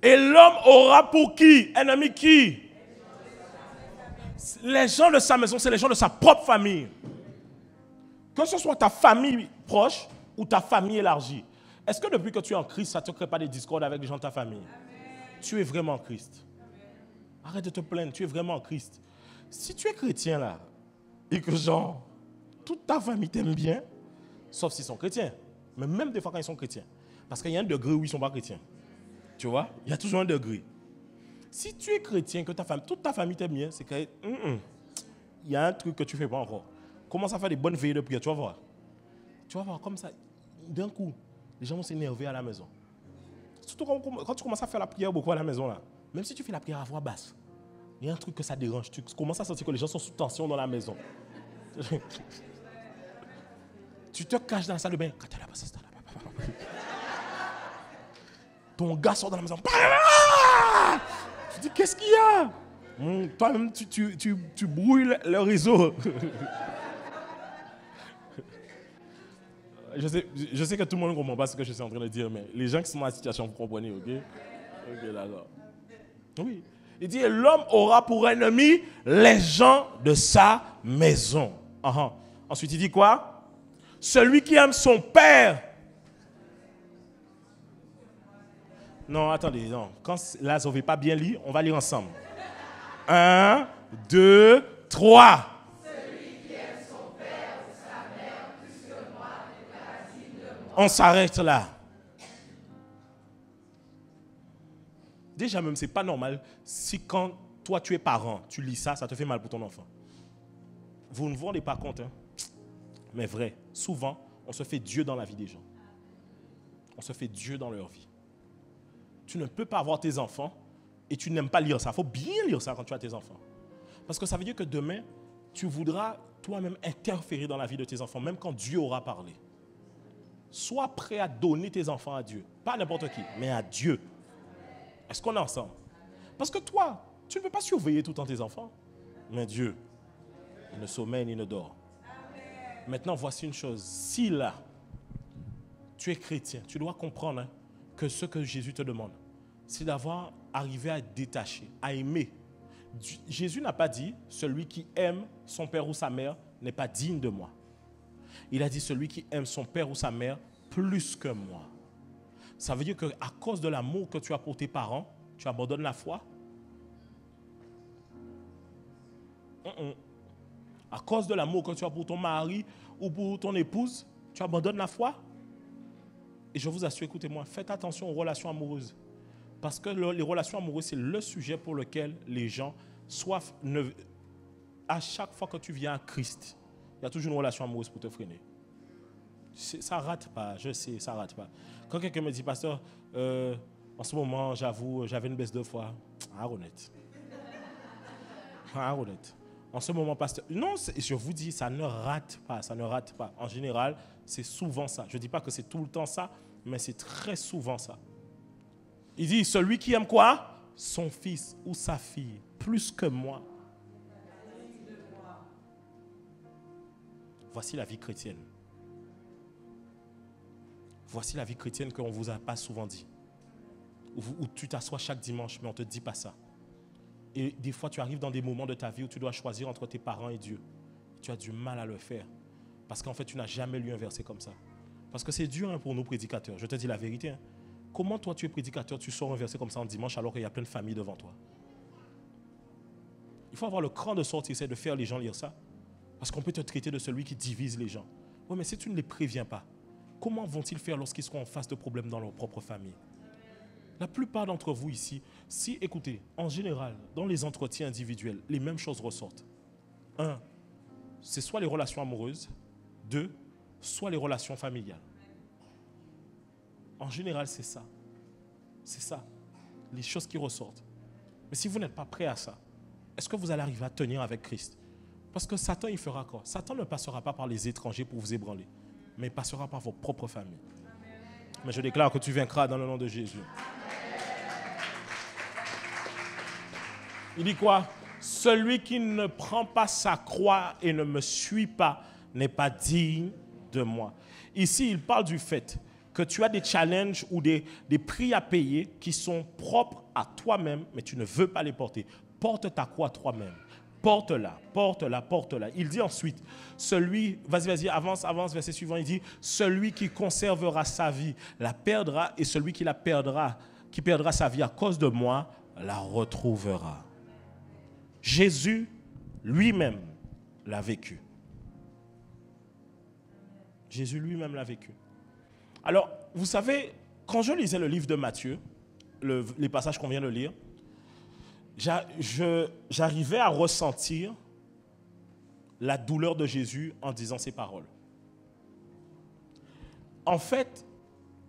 Et l'homme aura pour qui? Ennemi qui? Les gens de sa maison, c'est les gens de sa propre famille. Que ce soit ta famille proche ou ta famille élargie. Est-ce que depuis que tu es en Christ, ça ne te crée pas des discordes avec les gens de ta famille? Amen. Tu es vraiment en Christ. Arrête de te plaindre, tu es vraiment en Christ. Si tu es chrétien là, et que genre, toute ta famille t'aime bien, sauf s'ils sont chrétiens. Mais même des fois quand ils sont chrétiens. Parce qu'il y a un degré où ils ne sont pas chrétiens. Tu vois, il y a toujours un degré. Si tu es chrétien, que toute ta famille t'aime bien, c'est qu'il y a un truc que tu ne fais pas encore. Commence à faire des bonnes veillées de prière, tu vas voir. Tu vas voir comme ça, d'un coup, les gens vont s'énerver à la maison. Surtout quand tu commences à faire la prière beaucoup à la maison, là, même si tu fais la prière à voix basse, il y a un truc que ça dérange. Tu commences à sentir que les gens sont sous tension dans la maison. Tu te caches dans la salle de bain. Ton gars sort dans la maison. Tu dis, qu'est-ce qu'il y a? Toi-même, tu brouilles le réseau. Je sais que tout le monde ne comprend pas ce que je suis en train de dire, mais les gens qui sont dans la situation, vous comprenez, ok? Ok, d'accord. Oui. Il dit, l'homme aura pour ennemi les gens de sa maison. Ensuite, il dit quoi? Celui qui aime son père. Non, attendez, non. Là, vous n'avez pas bien lu, on va lire ensemble. 1, 2, 3. Celui qui aime son père ou sa mère plus que moi n'est pas digne de moi. On s'arrête là. Déjà même, c'est pas normal si quand toi tu es parent, tu lis ça, ça te fait mal pour ton enfant. Vous ne vous rendez pas compte, hein? Mais vrai, souvent, on se fait Dieu dans la vie des gens. On se fait Dieu dans leur vie. Tu ne peux pas avoir tes enfants et tu n'aimes pas lire ça. Il faut bien lire ça quand tu as tes enfants. Parce que ça veut dire que demain, tu voudras toi-même interférer dans la vie de tes enfants, même quand Dieu aura parlé. Sois prêt à donner tes enfants à Dieu. Pas à n'importe qui, mais à Dieu. Est-ce qu'on est ensemble? Parce que toi, tu ne peux pas surveiller tout le temps tes enfants. Mais Dieu, il ne sommeille ni ne dort. Maintenant, voici une chose. Si là, tu es chrétien, tu dois comprendre que ce que Jésus te demande, c'est d'avoir arrivé à détacher, à aimer. Jésus n'a pas dit, celui qui aime son père ou sa mère n'est pas digne de moi. Il a dit, celui qui aime son père ou sa mère plus que moi. Ça veut dire qu'à cause de l'amour que tu as pour tes parents, tu abandonnes la foi? À cause de l'amour que tu as pour ton mari ou pour ton épouse, tu abandonnes la foi? Et je vous assure, écoutez-moi, faites attention aux relations amoureuses. Parce que les relations amoureuses, c'est le sujet pour lequel les gens, à chaque fois que tu viens à Christ, il y a toujours une relation amoureuse pour te freiner. Ça ne rate pas, je sais, ça ne rate pas. Quand quelqu'un me dit, pasteur, en ce moment, j'avoue, j'avais une baisse de foi. Honnête. Honnête. En ce moment, pasteur, non, je vous dis, ça ne rate pas, ça ne rate pas. En général, c'est souvent ça. Je ne dis pas que c'est tout le temps ça, mais c'est très souvent ça. Il dit, celui qui aime quoi? Son fils ou sa fille, plus que moi. Voici la vie chrétienne. Voici la vie chrétienne qu'on ne vous a pas souvent dit. Où tu t'assois chaque dimanche, mais on ne te dit pas ça. Et des fois, tu arrives dans des moments de ta vie où tu dois choisir entre tes parents et Dieu. Tu as du mal à le faire. Parce qu'en fait, tu n'as jamais lu un verset comme ça. Parce que c'est dur pour nous prédicateurs. Je te dis la vérité. Comment toi, tu es prédicateur, tu sors un verset comme ça en dimanche alors qu'il y a plein de familles devant toi? Il faut avoir le cran de sortir, c'est de faire les gens lire ça. Parce qu'on peut te traiter de celui qui divise les gens. Oui, mais si tu ne les préviens pas, comment vont-ils faire lorsqu'ils seront en face de problèmes dans leur propre famille? La plupart d'entre vous ici, si, écoutez, en général, dans les entretiens individuels, les mêmes choses ressortent. 1, c'est soit les relations amoureuses. 2, soit les relations familiales. En général, c'est ça. C'est ça, les choses qui ressortent. Mais si vous n'êtes pas prêt à ça, est-ce que vous allez arriver à tenir avec Christ? Parce que Satan, il fera quoi? Satan ne passera pas par les étrangers pour vous ébranler, mais il passera par vos propres familles. Mais je déclare que tu vaincras dans le nom de Jésus. Il dit quoi? Celui qui ne prend pas sa croix et ne me suit pas n'est pas digne de moi. Ici, il parle du fait que tu as des challenges ou des prix à payer qui sont propres à toi-même, mais tu ne veux pas les porter. Porte ta croix toi-même. Porte-la, porte-la, porte-la. Il dit ensuite, vas-y, avance, verset suivant, il dit, celui qui conservera sa vie la perdra, et celui qui perdra sa vie à cause de moi la retrouvera. Jésus lui-même l'a vécu. Jésus lui-même l'a vécu. Alors, vous savez, quand je lisais le livre de Matthieu, les passages qu'on vient de lire, j'arrivais à ressentir la douleur de Jésus en disant ces paroles. En fait,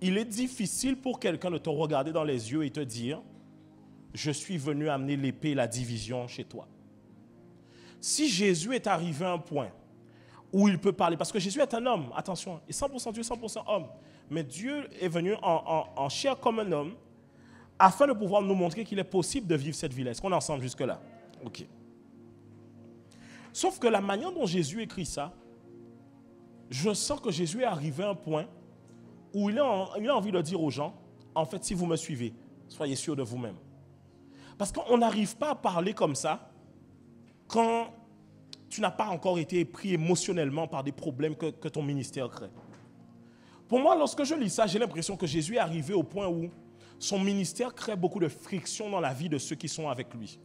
il est difficile pour quelqu'un de te regarder dans les yeux et te dire « Je suis venu amener l'épée et la division chez toi ». Si Jésus est arrivé à un point où il peut parler, parce que Jésus est un homme, attention, il est 100% Dieu, 100% homme, mais Dieu est venu en chair comme un homme afin de pouvoir nous montrer qu'il est possible de vivre cette vie. Est-ce qu'on est ensemble jusque-là? Ok. Sauf que la manière dont Jésus écrit ça, je sens que Jésus est arrivé à un point où il a envie de dire aux gens, en fait, si vous me suivez, soyez sûrs de vous-même. Parce qu'on n'arrive pas à parler comme ça quand tu n'as pas encore été pris émotionnellement par des problèmes que ton ministère crée. Pour moi, lorsque je lis ça, j'ai l'impression que Jésus est arrivé au point où son ministère crée beaucoup de friction dans la vie de ceux qui sont avec lui.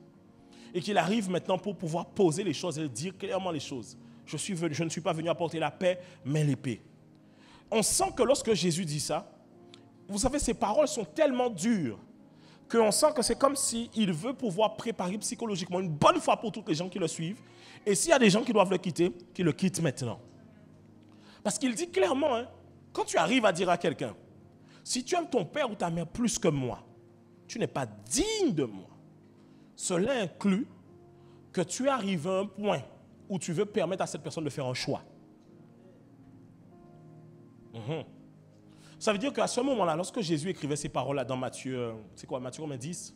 Et qu'il arrive maintenant pour pouvoir poser les choses et dire clairement les choses. Je ne suis pas venu apporter la paix, mais l'épée. On sent que lorsque Jésus dit ça, vous savez, ses paroles sont tellement dures qu'on sent que c'est comme s'il veut pouvoir préparer psychologiquement une bonne fois pour toutes les gens qui le suivent. Et s'il y a des gens qui doivent le quitter, qu'ils le quittent maintenant. Parce qu'il dit clairement, quand tu arrives à dire à quelqu'un, si tu aimes ton père ou ta mère plus que moi, tu n'es pas digne de moi. Cela inclut que tu arrives à un point où tu veux permettre à cette personne de faire un choix. Ça veut dire qu'à ce moment-là, lorsque Jésus écrivait ces paroles-là dans Matthieu, c'est quoi, Matthieu 10?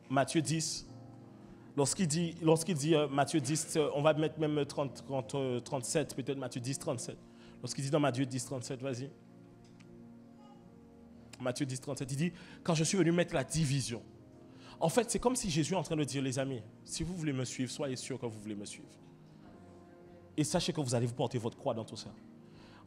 Matthieu 10. Lorsqu'il dit Matthieu 10, on va mettre même 37, peut-être Matthieu 10, 37. Lorsqu'il dit dans Matthieu 10, 37, vas-y. Matthieu 10, 37, il dit, quand je suis venu mettre la division. En fait, c'est comme si Jésus est en train de dire, les amis, si vous voulez me suivre, soyez sûrs que vous voulez me suivre. Et sachez que vous allez vous porter votre croix dans tout ça.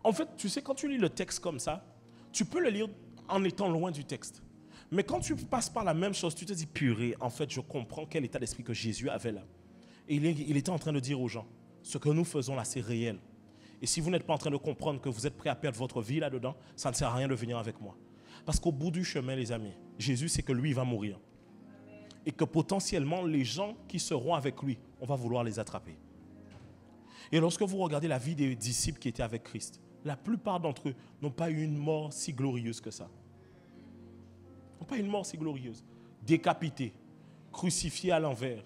En fait, tu sais, quand tu lis le texte comme ça, tu peux le lire en étant loin du texte. Mais quand tu passes par la même chose, tu te dis, purée, en fait, je comprends quel état d'esprit que Jésus avait là. Et il était en train de dire aux gens, ce que nous faisons là, c'est réel. Et si vous n'êtes pas en train de comprendre que vous êtes prêts à perdre votre vie là-dedans, ça ne sert à rien de venir avec moi. Parce qu'au bout du chemin, les amis, Jésus sait que lui, il va mourir. Et que potentiellement, les gens qui seront avec lui, on va vouloir les attraper. Et lorsque vous regardez la vie des disciples qui étaient avec Christ, la plupart d'entre eux n'ont pas eu une mort si glorieuse que ça. N'ont pas eu une mort si glorieuse. Décapités, crucifiés à l'envers.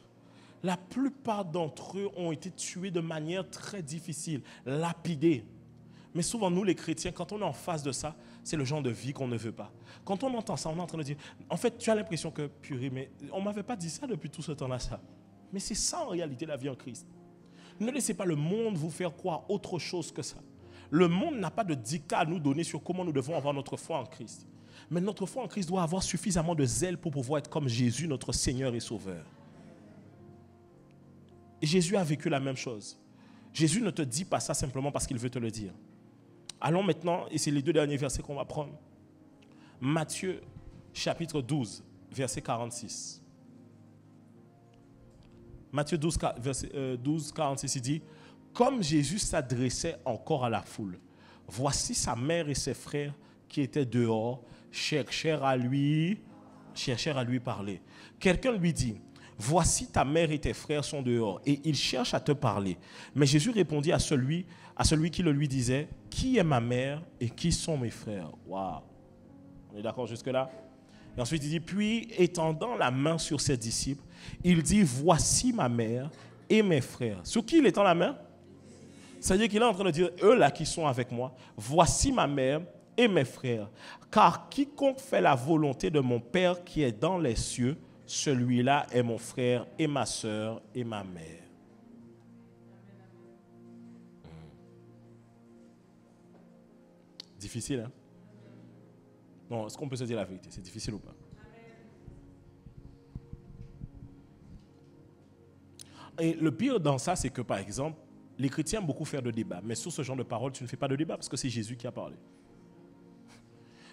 La plupart d'entre eux ont été tués de manière très difficile, lapidés. Mais souvent, nous les chrétiens, quand on est en face de ça, c'est le genre de vie qu'on ne veut pas. Quand on entend ça, on est en train de dire, en fait, tu as l'impression que, purée, mais on ne m'avait pas dit ça depuis tout ce temps-là, ça. Mais c'est ça en réalité la vie en Christ. Ne laissez pas le monde vous faire croire autre chose que ça. Le monde n'a pas de dictat à nous donner sur comment nous devons avoir notre foi en Christ. Mais notre foi en Christ doit avoir suffisamment de zèle pour pouvoir être comme Jésus, notre Seigneur et Sauveur. Et Jésus a vécu la même chose. Jésus ne te dit pas ça simplement parce qu'il veut te le dire. Allons maintenant, et c'est les 2 derniers versets qu'on va prendre. Matthieu, chapitre 12, verset 46. Matthieu 12, 46, il dit, comme Jésus s'adressait encore à la foule, voici sa mère et ses frères qui étaient dehors, cherchèrent à lui parler. Quelqu'un lui dit, voici ta mère et tes frères sont dehors, et ils cherchent à te parler. Mais Jésus répondit à celui à celui qui le lui disait, qui est ma mère et qui sont mes frères? Waouh! On est d'accord jusque-là? Et ensuite il dit, puis étendant la main sur ses disciples, il dit, voici ma mère et mes frères. Sur qui il étend la main? C'est-à-dire qu'il est en train de dire, eux là qui sont avec moi, voici ma mère et mes frères. Car quiconque fait la volonté de mon Père qui est dans les cieux, celui-là est mon frère et ma sœur et ma mère. Difficile, hein? Non, est-ce qu'on peut se dire la vérité? C'est difficile ou pas? Et le pire dans ça, c'est que, par exemple, les chrétiens aiment beaucoup faire de débats. Mais sur ce genre de paroles, tu ne fais pas de débat parce que c'est Jésus qui a parlé.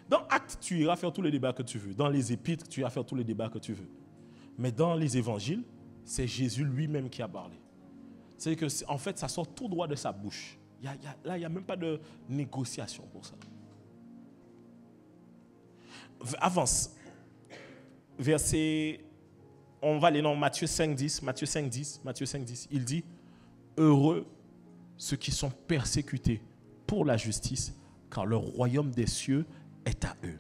Dans Actes, tu iras faire tous les débats que tu veux. Dans les Épîtres, tu iras faire tous les débats que tu veux. Mais dans les Évangiles, c'est Jésus lui-même qui a parlé. C'est-à-dire que, en fait, ça sort tout droit de sa bouche. Là, il n'y a même pas de négociation pour ça. Avance. Verset... On va aller dans Matthieu 5,10. Matthieu 5,10. Matthieu 5,10. Il dit, heureux ceux qui sont persécutés pour la justice, car le royaume des cieux est à eux.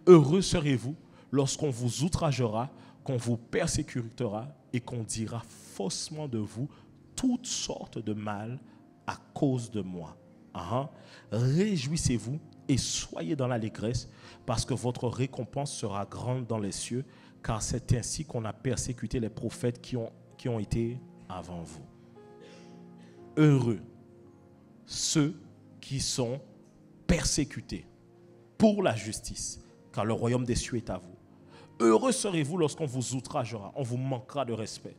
Heureux serez-vous lorsqu'on vous outragera, qu'on vous persécutera et qu'on dira faussement de vous toutes sortes de mal à cause de moi. Réjouissez-vous et soyez dans l'allégresse, parce que votre récompense sera grande dans les cieux, car c'est ainsi qu'on a persécuté les prophètes qui ont été avant vous. Heureux ceux qui sont persécutés pour la justice, car le royaume des cieux est à vous. Heureux serez-vous lorsqu'on vous outragera, on vous manquera de respect,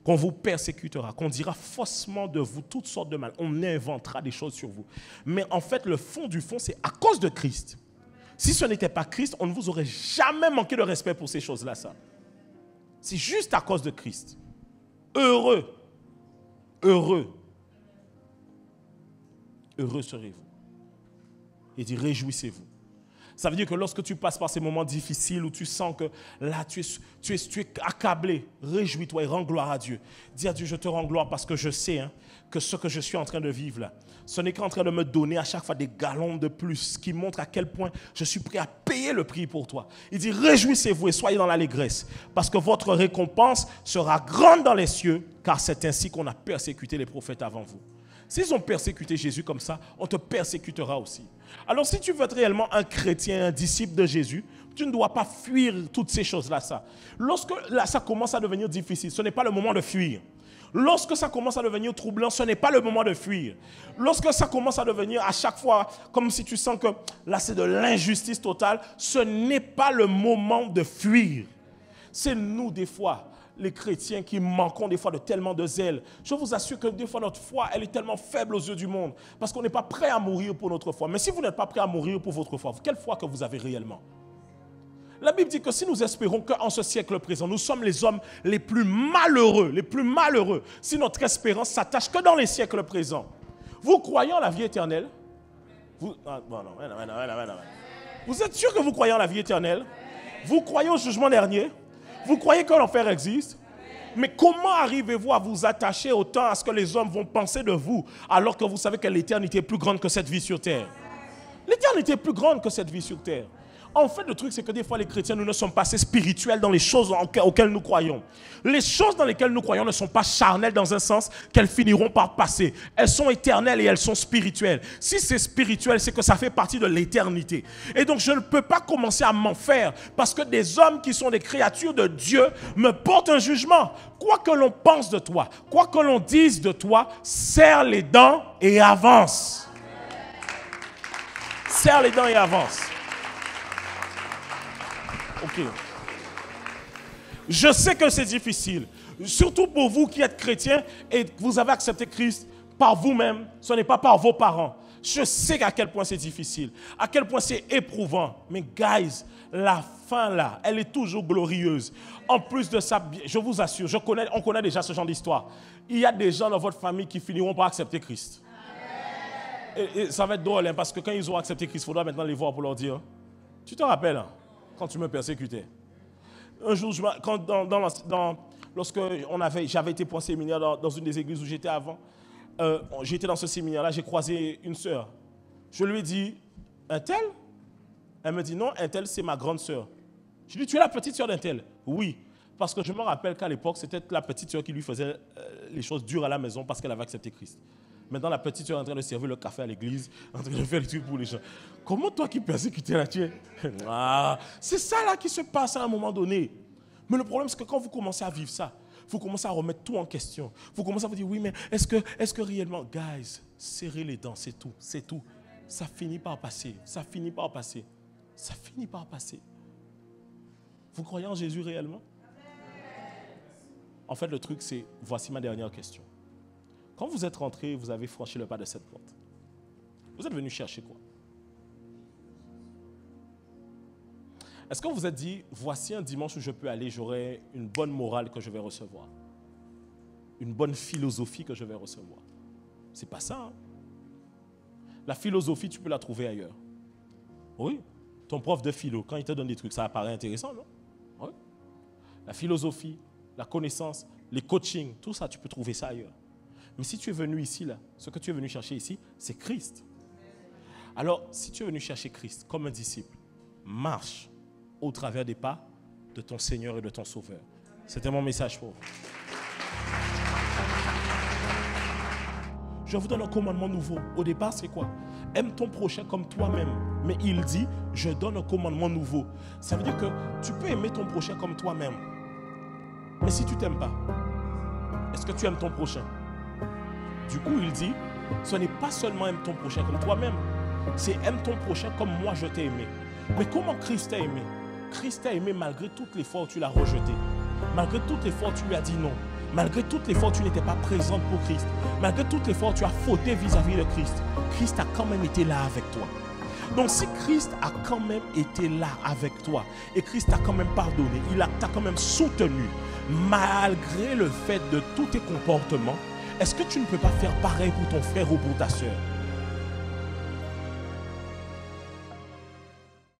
qu'on vous persécutera, qu'on dira faussement de vous toutes sortes de mal, on inventera des choses sur vous. Mais en fait, le fond du fond, c'est à cause de Christ. Si ce n'était pas Christ, on ne vous aurait jamais manqué de respect pour ces choses-là. Ça. C'est juste à cause de Christ. Heureux. Heureux. Heureux serez-vous. Il dit réjouissez-vous. Ça veut dire que lorsque tu passes par ces moments difficiles où tu sens que là tu es accablé, réjouis-toi et rends gloire à Dieu. Dis à Dieu, je te rends gloire parce que je sais que ce que je suis en train de vivre là, ce n'est qu'en train de me donner à chaque fois des galons de plus qui montrent à quel point je suis prêt à payer le prix pour toi. Il dit réjouissez-vous et soyez dans l'allégresse parce que votre récompense sera grande dans les cieux, car c'est ainsi qu'on a persécuté les prophètes avant vous. S'ils ont persécuté Jésus comme ça, on te persécutera aussi. Alors si tu veux être réellement un chrétien, un disciple de Jésus, tu ne dois pas fuir toutes ces choses-là. Lorsque là, ça commence à devenir difficile, ce n'est pas le moment de fuir. Lorsque ça commence à devenir troublant, ce n'est pas le moment de fuir. Lorsque ça commence à devenir à chaque fois comme si tu sens que là c'est de l'injustice totale, ce n'est pas le moment de fuir. C'est nous des fois, les chrétiens qui manquons des fois de tellement de zèle. Je vous assure que des fois notre foi, elle est tellement faible aux yeux du monde parce qu'on n'est pas prêt à mourir pour notre foi. Mais si vous n'êtes pas prêt à mourir pour votre foi, quelle foi que vous avez réellement? La Bible dit que si nous espérons qu'en ce siècle présent, nous sommes les hommes les plus malheureux, si notre espérance s'attache que dans les siècles présents. Vous croyez en la vie éternelle? Vous êtes sûr que vous croyez en la vie éternelle? Vous croyez au jugement dernier? Vous croyez que l'enfer existe? Mais comment arrivez-vous à vous attacher autant à ce que les hommes vont penser de vous alors que vous savez que l'éternité est plus grande que cette vie sur terre? L'éternité est plus grande que cette vie sur terre. En fait, le truc, c'est que des fois, les chrétiens, nous ne sommes pas assez spirituels dans les choses auxquelles nous croyons. Les choses dans lesquelles nous croyons ne sont pas charnelles dans un sens qu'elles finiront par passer. Elles sont éternelles et elles sont spirituelles. Si c'est spirituel, c'est que ça fait partie de l'éternité. Et donc, je ne peux pas commencer à m'en faire parce que des hommes qui sont des créatures de Dieu me portent un jugement. Quoi que l'on pense de toi, quoi que l'on dise de toi, serre les dents et avance. Serre les dents et avance. Ok. Je sais que c'est difficile, surtout pour vous qui êtes chrétiens et que vous avez accepté Christ par vous-même, ce n'est pas par vos parents. Je sais à quel point c'est difficile, à quel point c'est éprouvant. Mais guys, la fin là, elle est toujours glorieuse. En plus de ça, je vous assure, on connaît déjà ce genre d'histoire. Il y a des gens dans votre famille qui finiront par accepter Christ. Et ça va être drôle, parce que quand ils ont accepté Christ, il faudra maintenant les voir pour leur dire, tu te rappelles quand tu me persécutais? Un jour, lorsque j'avais été pour un séminaire dans une des églises où j'étais avant, j'étais dans ce séminaire-là, j'ai croisé une sœur. Je lui ai dit, un tel? Elle me dit, non, un tel, c'est ma grande sœur. Je lui ai dit, tu es la petite sœur d'un tel? Oui, parce que je me rappelle qu'à l'époque, c'était la petite sœur qui lui faisait les choses dures à la maison parce qu'elle avait accepté Christ. Maintenant, la petite sœur est en train de servir le café à l'église, en train de faire les trucs pour les gens. Comment toi qui persécutais là, tu es? C'est ça là qui se passe à un moment donné. Mais le problème, c'est que quand vous commencez à vivre ça, vous commencez à remettre tout en question. Vous commencez à vous dire, oui, mais est-ce que réellement, guys, serrez les dents, c'est tout, c'est tout. Ça finit par passer, ça finit par passer, ça finit par passer. Vous croyez en Jésus réellement? En fait, le truc, c'est, voici ma dernière question. Quand vous êtes rentré, vous avez franchi le pas de cette porte. Vous êtes venu chercher quoi? Est-ce que vous vous êtes dit, voici un dimanche où je peux aller, j'aurai une bonne morale que je vais recevoir, une bonne philosophie que je vais recevoir? C'est pas ça. Hein? La philosophie, tu peux la trouver ailleurs. Oui. Ton prof de philo, quand il te donne des trucs, ça apparaît intéressant, non? Oui. La philosophie, la connaissance, les coachings, tout ça, tu peux trouver ça ailleurs. Mais si tu es venu ici, là, ce que tu es venu chercher ici, c'est Christ. Alors, si tu es venu chercher Christ comme un disciple, marche au travers des pas de ton Seigneur et de ton Sauveur. C'était mon message pour vous. Je vous donne un commandement nouveau. Au départ, c'est quoi? Aime ton prochain comme toi-même. Mais il dit, je donne un commandement nouveau. Ça veut dire que tu peux aimer ton prochain comme toi-même. Mais si tu ne t'aimes pas, est-ce que tu aimes ton prochain? Du coup, il dit, ce n'est pas seulement aime ton prochain comme toi-même, c'est aime ton prochain comme moi je t'ai aimé. Mais comment Christ t'a aimé? Christ t'a aimé malgré toutes les fois où tu l'as rejeté, malgré toutes les fois où tu lui as dit non, malgré toutes les fois où tu n'étais pas présente pour Christ, malgré toutes les fois où tu as fauté vis-à-vis de Christ. Christ a quand même été là avec toi. Donc si Christ a quand même été là avec toi et Christ t'a quand même pardonné, t'a quand même soutenu, malgré le fait de tous tes comportements, est-ce que tu ne peux pas faire pareil pour ton frère ou pour ta sœur?